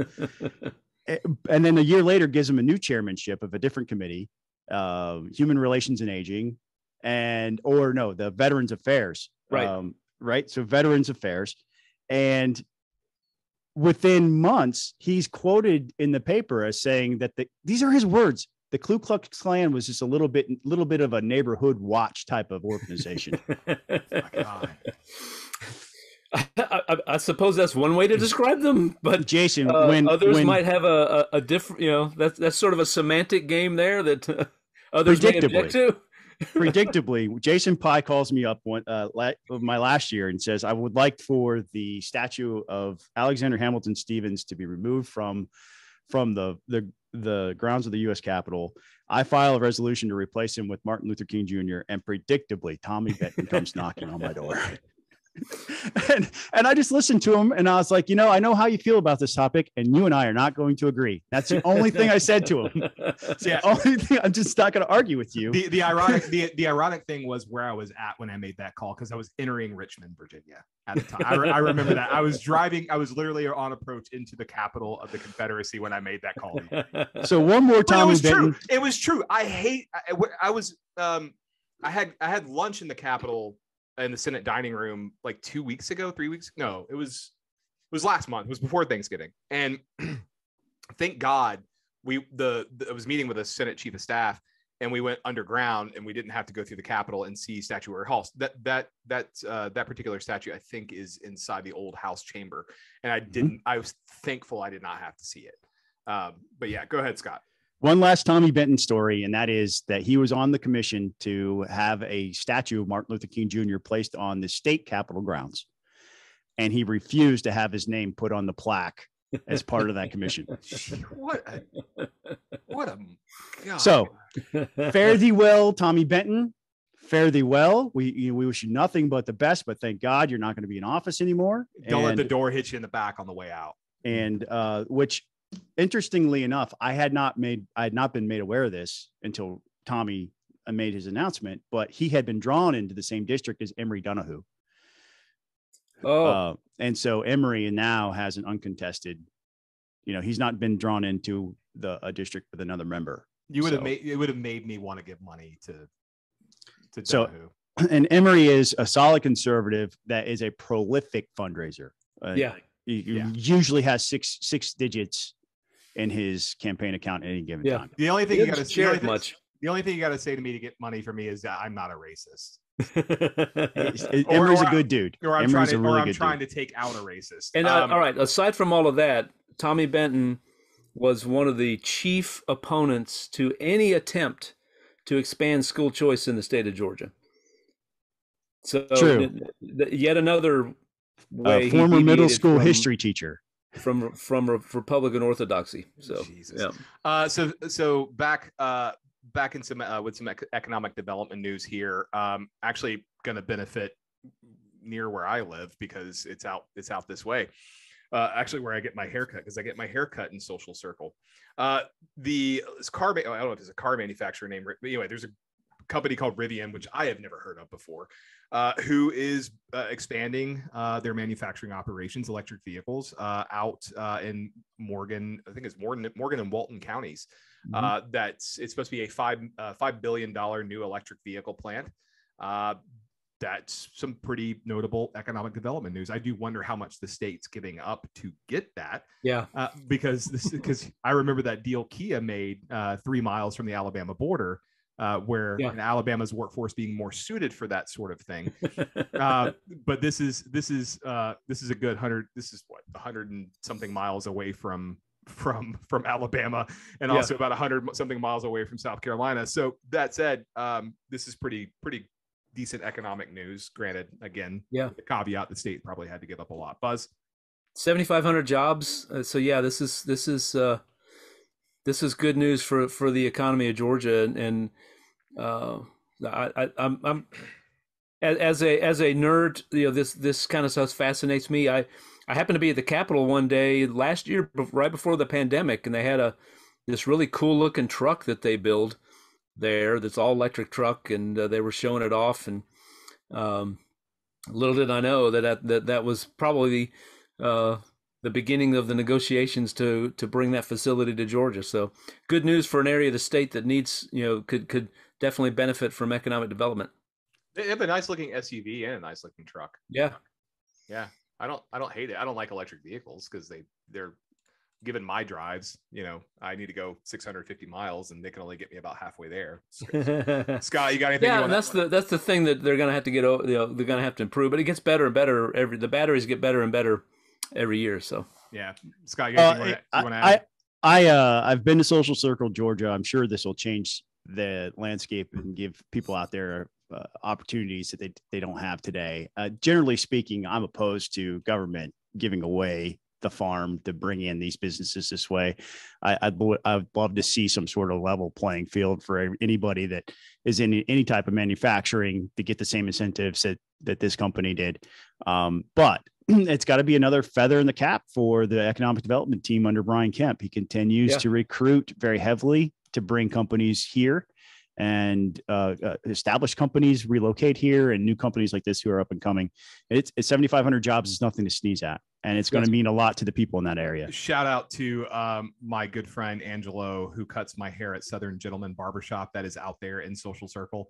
And then a year later gives him a new chairmanship of a different committee, Human Relations and Aging, the Veterans Affairs. Right. So Veterans Affairs. And within months, he's quoted in the paper as saying that these are his words. The Ku Klux Klan was just a little bit of a neighborhood watch type of organization. Oh my God. I suppose that's one way to describe them, but Jason, others might have a different, that's sort of a semantic game there that others may object to. Predictably, Jason Pye calls me up my last year and says, I would like for the statue of Alexander Hamilton Stevens to be removed from the grounds of the U.S. Capitol. I file a resolution to replace him with Martin Luther King Jr. And predictably, Tommy Benton comes knocking on my door. And I just listened to him and I was like, I know how you feel about this topic and you and I are not going to agree. That's the only thing I said to him. It's the only thing. I'm just not going to argue with you. The ironic thing was where I was at when I made that call, because I was entering Richmond, Virginia at the time. I remember that. I was literally on approach into the capital of the Confederacy when I made that call. So one more time. It was true. I had lunch in the Capitol in the Senate dining room like 2 weeks ago, 3 weeks. No, it was last month. It was before Thanksgiving. And thank God I was meeting with a Senate chief of staff, and we went underground and we didn't have to go through the Capitol and see statuary halls. That particular statue, I think, is inside the old House chamber. And I was thankful I did not have to see it. But yeah, go ahead, Scott. One last Tommy Benton story, and that is that he was on the commission to have a statue of Martin Luther King Jr. placed on the state capitol grounds. And he refused to have his name put on the plaque as part of that commission. What a God. So fare thee well, Tommy Benton. Fare thee well. We wish you nothing but the best, but thank God you're not going to be in office anymore. Don't let the door hit you in the back on the way out. And which, interestingly enough, I had not been made aware of this until Tommy made his announcement, but he had been drawn into the same district as Emory Donahue. And so Emory now has an uncontested, he's not been drawn into a district with another member. It would have made me want to give money to So, Donahue. and Emory is a solid conservative that is a prolific fundraiser. He usually has six digits in his campaign account at any given time. The only thing you got to share it much. The only thing you got to say to me to get money from me is that I'm not a racist. Emory's a good dude. Or I'm trying to take out a racist. And all right, aside from all of that, Tommy Benton was one of the chief opponents to any attempt to expand school choice in the state of Georgia. So true. Yet another way former middle school history teacher from Republican orthodoxy. So Jesus. Yeah. So back in some with some economic development news here. Actually going to benefit near where I live because it's out this way. Where I get my haircut, because I get my haircut in Social Circle. I don't know if it's a car manufacturer name, but anyway, there's a company called Rivian, which I have never heard of before, who is expanding their manufacturing operations, electric vehicles, out in Morgan. I think it's Morgan and Walton counties. Mm-hmm. It's supposed to be a $5 billion new electric vehicle plant. That's some pretty notable economic development news. I do wonder how much the state's giving up to get that. Yeah. Because I remember that deal Kia made 3 miles from the Alabama border, where Alabama's workforce being more suited for that sort of thing. But this is a good 100. This is 100 and something miles away from Alabama, and also about 100 something miles away from South Carolina. So that said, this is pretty decent economic news. Granted, again, the caveat, the state probably had to give up a lot. Buzz, 7,500 jobs. So this is good news for the economy of Georgia. And I'm as a nerd, this kind of stuff fascinates me. I happened to be at the Capitol one day last year, right before the pandemic, and they had this really cool looking truck that they build there. That's all electric truck, and they were showing it off. And little did I know that was probably the beginning of the negotiations to bring that facility to Georgia. So good news for an area of the state that needs, could definitely benefit from economic development. They have a nice looking SUV and a nice looking truck. Yeah. I don't hate it. I don't like electric vehicles because they're given my drives, I need to go 650 miles and they can only get me about halfway there. Scott, you got anything? Yeah, that's the thing that they're going to have to get, they're going to have to improve, but it gets better and better. The batteries get better and better every year. So yeah, Scott, you want to add? I've been to Social Circle, Georgia. I'm sure this will change the landscape and give people out there opportunities that they don't have today. Generally speaking, I'm opposed to government giving away the farm to bring in these businesses this way. I'd love to see some sort of level playing field for anybody that is in any type of manufacturing to get the same incentives that this company did. But it's got to be another feather in the cap for the economic development team under Brian Kemp. He continues to recruit very heavily to bring companies here, and established companies relocate here, and new companies like this who are up and coming. It's 7,500 jobs is nothing to sneeze at, and it's going to mean a lot to the people in that area. Shout out to my good friend Angelo, who cuts my hair at Southern Gentleman Barbershop. That is out there in Social Circle,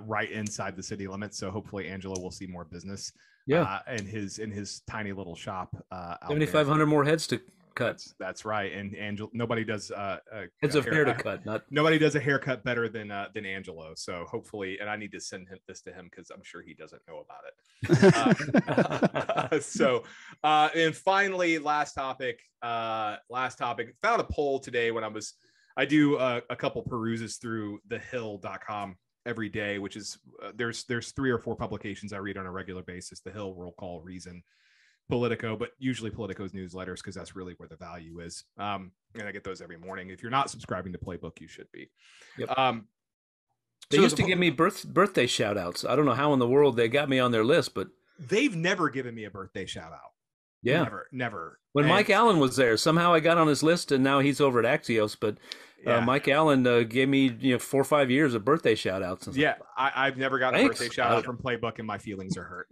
right inside the city limits. So hopefully Angelo will see more business. In his tiny little shop. 7,500 more heads to cut. That's right. And Angelo, nobody does heads of hair to cut. Nobody does a haircut better than Angelo. So hopefully, and I need to send this to him because I'm sure he doesn't know about it. And finally, last topic. Found a poll today when I do a couple peruses through thehill.com every day, which is there's 3 or 4 publications I read on a regular basis: The Hill, Roll Call, Reason, Politico, but usually Politico's newsletters, because that's really where the value is. And I get those every morning. If you're not subscribing to Playbook, you should be. Yep. They used to give me birthday shout outs. I don't know how in the world they got me on their list, but they've never given me a birthday shout out. Yeah. Never. When Mike Allen was there, somehow I got on his list, and now he's over at Axios, but Mike Allen gave me 4 or 5 years of birthday shout outs. I've never gotten a birthday shout out from Playbook, and my feelings are hurt.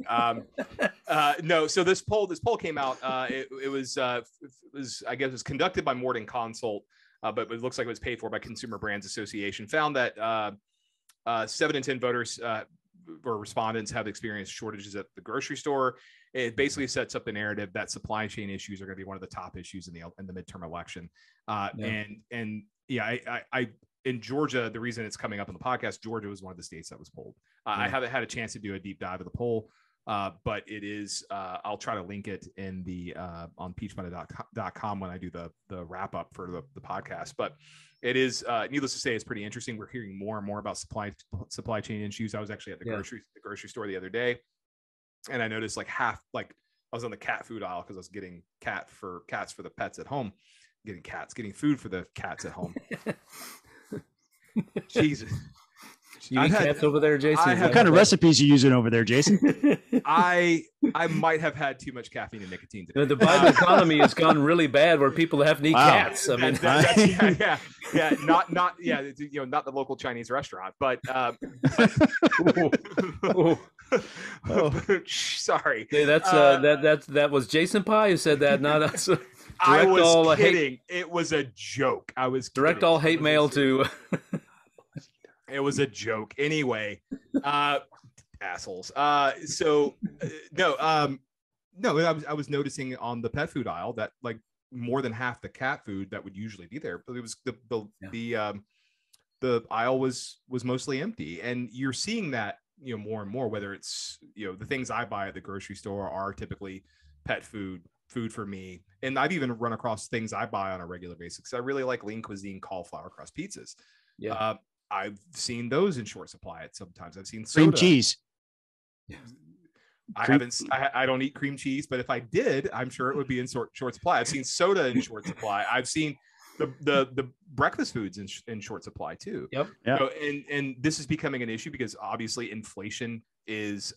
No, so this poll came out. It was I guess it was conducted by Morton Consult, but it looks like it was paid for by Consumer Brands Association. Found that 7 in 10 voters or respondents have experienced shortages at the grocery store. It basically sets up the narrative that supply chain issues are going to be one of the top issues in the midterm election. In Georgia, the reason it's coming up on the podcast, Georgia was one of the states that was polled. I haven't had a chance to do a deep dive of the poll, but it is. I'll try to link it in the on peachpundit.com when I do the wrap up for the podcast. But it is, needless to say, it's pretty interesting. We're hearing more and more about supply chain issues. I was actually at the grocery store the other day, and I noticed I was on the cat food aisle because I was getting cats for the pets at home. Getting food for the cats at home. Jesus. You eat cats over there, Jason? What kind of recipes are you using over there, Jason? I might have had too much caffeine and nicotine today. The Biden economy has gone really bad where people have to eat cats. I mean, not the local Chinese restaurant, but sorry. That was Jason Pye who said that, not us. I was kidding. It was a joke. I was kidding. Direct all hate mail to. It was a joke. Anyway, assholes. No. I was noticing on the pet food aisle that more than half the cat food that would usually be there, but it was the aisle was mostly empty, and you're seeing that more and more. Whether it's the things I buy at the grocery store are typically pet food for me, and I've even run across things I buy on a regular basis because I really like lean cuisine cauliflower crust pizzas. I've seen those in short supply sometimes. I've seen soda. Cream cheese. I don't eat cream cheese, but if I did, I'm sure it would be in short supply. I've seen soda in short supply. I've seen the breakfast foods in short supply too. Yep. And this is becoming an issue because obviously inflation is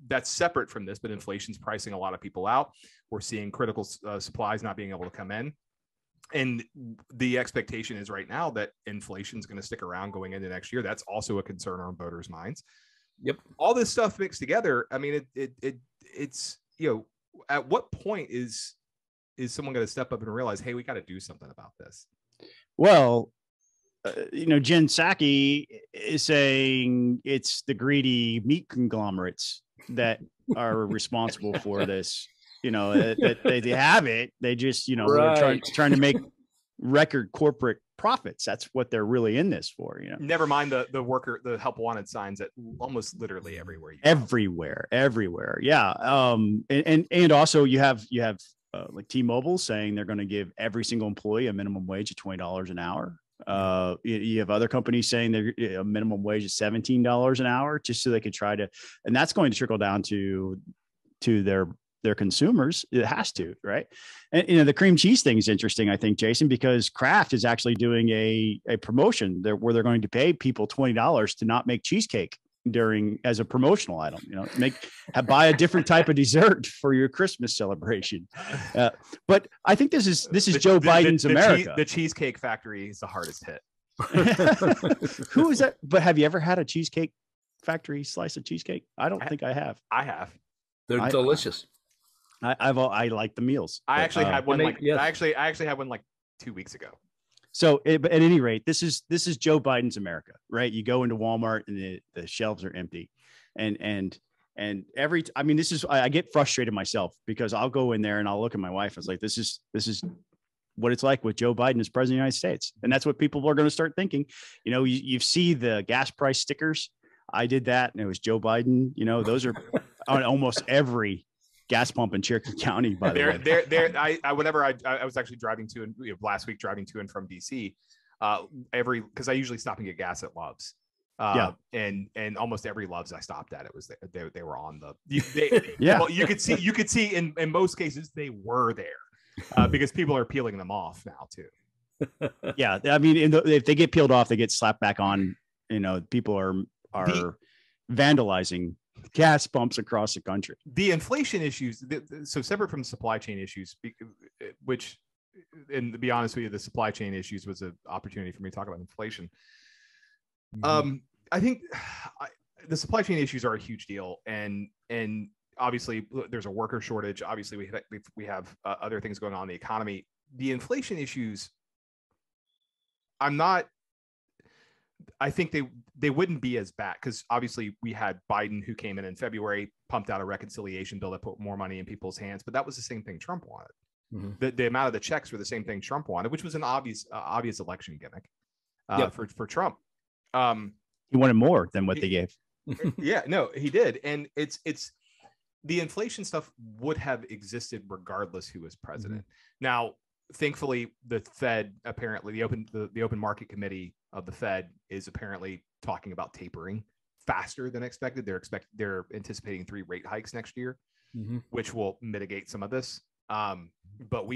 that's separate from this, but inflation's pricing a lot of people out. We're seeing critical supplies not being able to come in. And the expectation is right now that inflation is going to stick around going into next year. That's also a concern on voters' minds. Yep. All this stuff mixed together. I mean, it's at what point is someone going to step up and realize, hey, we got to do something about this? Well, Jen Psaki is saying it's the greedy meat conglomerates that are responsible for this. That they have it. They just, they're trying to make record corporate profits. That's what they're really in this for. Never mind the help wanted signs at almost literally everywhere. Everywhere. Yeah. And also you have like T-Mobile saying they're going to give every single employee a minimum wage of $20 an hour. You have other companies saying they're a minimum wage of $17 an hour, just so they could try to, and that's going to trickle down to their their consumers. It has to, right? And the cream cheese thing is interesting, I think, Jason, because Kraft is actually doing a promotion there where they're going to pay people $20 to not make cheesecake as a promotional item. Buy a different type of dessert for your Christmas celebration. But I think this is Joe Biden's America. The Cheesecake Factory is the hardest hit. Who is that? But have you ever had a Cheesecake Factory slice of cheesecake? I don't think I have. I have. They're delicious. I like the meals. I actually had one I actually had one like 2 weeks ago. So at any rate, this is Joe Biden's America, right? You go into Walmart and the shelves are empty, and I get frustrated myself because I'll go in there and I'll look at my wife. I was like, this is what it's like with Joe Biden as president of the United States, and that's what people are going to start thinking. You see the gas price stickers. I did that, and it was Joe Biden. Those are on almost every gas pump in Cherokee County. By the way, whenever I was actually driving last week driving to and from DC, because I usually stop and get gas at Love's. And almost every Love's I stopped at, it was they were on well, you could see in most cases they were there because people are peeling them off now too. Yeah, I mean, if they get peeled off, they get slapped back on. People are vandalizing gas pumps across the country. The inflation issues, so separate from supply chain issues, which, and to be honest with you, the supply chain issues was an opportunity for me to talk about inflation. Mm-hmm. I think the supply chain issues are a huge deal, and obviously there's a worker shortage. Obviously we have other things going on in the economy. The inflation issues, I think they wouldn't be as bad, because obviously we had Biden, who came in February, pumped out a reconciliation bill that put more money in people's hands, but that was the same thing Trump wanted. Mm-hmm. The amount of the checks were the same thing Trump wanted, which was an obvious election gimmick for Trump. He wanted more than what they gave. Yeah, no, he did, and it's the inflation stuff would have existed regardless who was president. Mm-hmm. Now, thankfully, the Fed, apparently the open market committee of the Fed is apparently talking about tapering faster than expected. They're anticipating 3 rate hikes next year, mm-hmm. which will mitigate some of this. But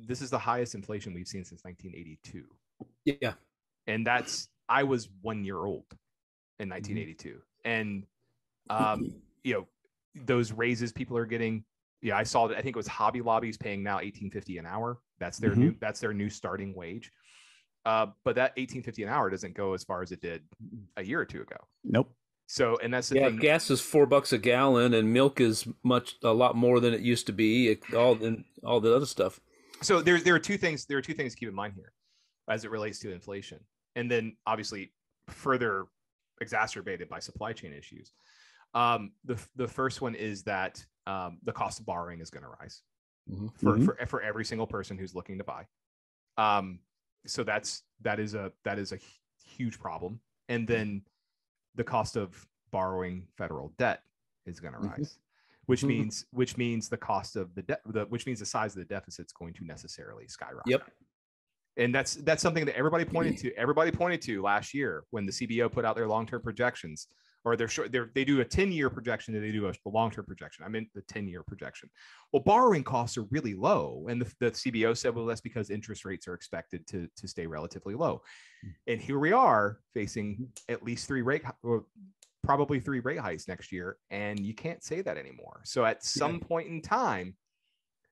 this is the highest inflation we've seen since 1982. Yeah. And I was 1 year old in 1982. Mm-hmm. And, those raises people are getting, I saw that. I think it was Hobby Lobby's paying now $18.50 an hour. That's their mm-hmm. new starting wage. But that $18.50 an hour doesn't go as far as it did a year or two ago. Nope. So, and that's the thing. Gas is $4 a gallon, and milk is a lot more than it used to be. All the other stuff. So there are two things. There are two things to keep in mind here, as it relates to inflation, and then obviously further exacerbated by supply chain issues. The first one is that the cost of borrowing is going to rise mm-hmm. for every single person who's looking to buy. So that is a huge problem. And then the cost of borrowing federal debt is going to rise, mm-hmm. which means the cost of the debt, which means the size of the deficit is going to necessarily skyrocket. Yep. And that's something that everybody pointed to. Everybody pointed to last year when the CBO put out their long-term projections, or they do a 10-year projection and they do a long-term projection. I meant the 10-year projection. Well, borrowing costs are really low. And the CBO said, well, that's because interest rates are expected to stay relatively low. And here we are facing at least probably 3 rate hikes next year. And you can't say that anymore. So at some point in time,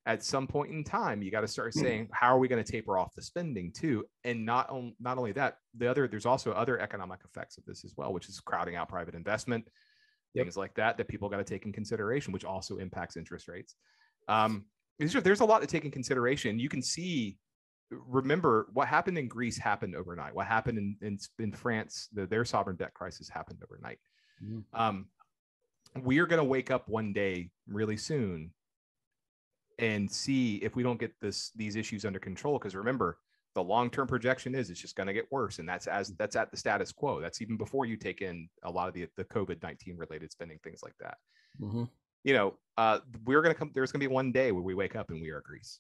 you got to start saying, how are we going to taper off the spending too? And not only that, there's also other economic effects of this as well, which is crowding out private investment, things like that people got to take in consideration, which also impacts interest rates. There's a lot to take in consideration. You can remember what happened in Greece happened overnight. What happened in France, their sovereign debt crisis happened overnight. Mm-hmm. We are going to wake up one day really soon and see if we don't get these issues under control. Because remember, the long-term projection is it's just going to get worse, and that's at the status quo. That's even before you take in a lot of the COVID-19 related spending, things like that. Mm-hmm. There's going to be one day where we wake up and we are Greece.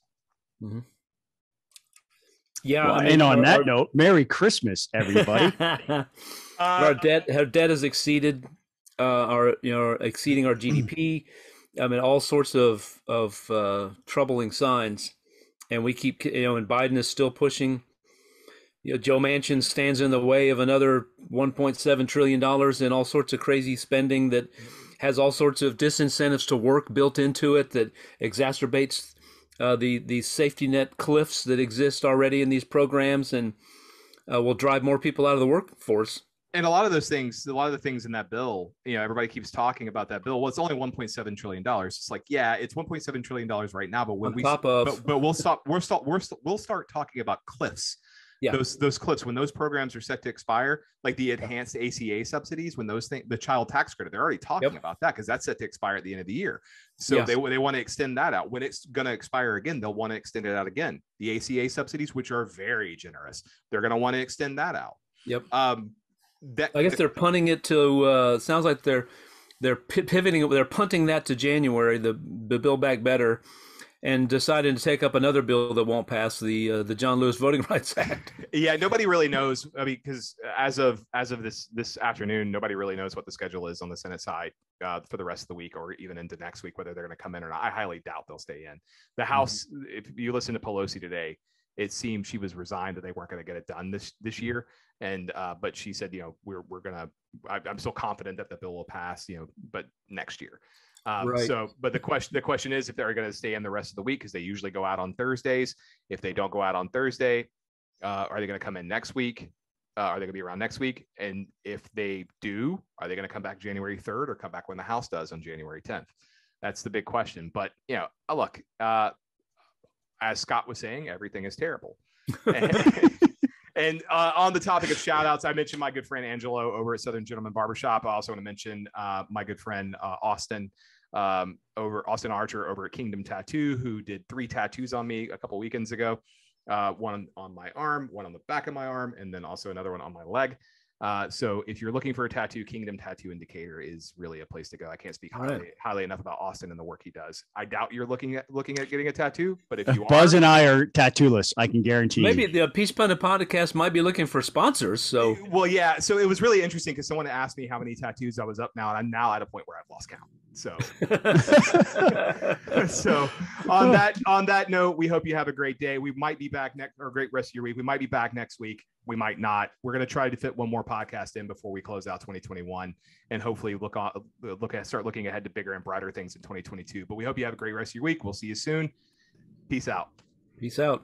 Mm-hmm. Yeah, well, and on that note, Merry Christmas, everybody. Our debt has exceeded exceeding our GDP. I mean, all sorts of troubling signs, and we keep, and Biden is still pushing. Joe Manchin stands in the way of another $1.7 trillion in all sorts of crazy spending that has all sorts of disincentives to work built into it that exacerbates the safety net cliffs that exist already in these programs and will drive more people out of the workforce. And a lot of the things in that bill, everybody keeps talking about that bill. Well, it's only $1.7 trillion. It's like, yeah, it's $1.7 trillion right now, but when we'll start talking about cliffs. Yeah. Those cliffs, when those programs are set to expire, like the enhanced ACA subsidies, when those things, the child tax credit, they're already talking about that because that's set to expire at the end of the year. So they want to extend that out. When it's going to expire again, they'll want to extend it out again. The ACA subsidies, which are very generous, they're going to want to extend that out. Yep. I guess they're punting it to. Sounds like they're pivoting. They're punting that to January. The Build Back Better. And decided to take up another bill that won't pass, the John Lewis Voting Rights Act. Yeah, nobody really knows. I mean, because as of this afternoon, nobody really knows what the schedule is on the Senate side for the rest of the week or even into next week, whether they're going to come in or not. I highly doubt they'll stay in. The House, if you listen to Pelosi today, it seemed she was resigned that they weren't going to get it done this year. And but she said, we're gonna. I'm still confident that the bill will pass, but next year. Right. So, but the question is if they're going to stay in the rest of the week because they usually go out on Thursdays. If they don't go out on Thursday, are they going to come in next week? Are they going to be around next week? And if they do, are they going to come back January 3rd or come back when the House does on January 10th? That's the big question. But look, as Scott was saying, everything is terrible. And on the topic of shout outs, I mentioned my good friend Angelo over at Southern Gentleman Barbershop. I also want to mention my good friend Austin Archer over at Kingdom Tattoo, who did 3 tattoos on me a couple weekends ago. One on my arm, one on the back of my arm, and then also another one on my leg. So if you're looking for a tattoo, Kingdom Tattoo in Decatur is really a place to go. I can't speak highly enough about Austin and the work he does. I doubt you're looking at getting a tattoo, but if you Buzz and I are tattooless, I can guarantee maybe the Peach Pundit Podcast might be looking for sponsors. So yeah. So it was really interesting because someone asked me how many tattoos I was up now, and I'm now at a point where I've lost count. So, so on that note, we hope you have a great day. We might be back great rest of your week. We might be back next week. We might not. We're going to try to fit one more podcast in before we close out 2021 and hopefully start looking ahead to bigger and brighter things in 2022. But we hope you have a great rest of your week. We'll see you soon. Peace out. Peace out.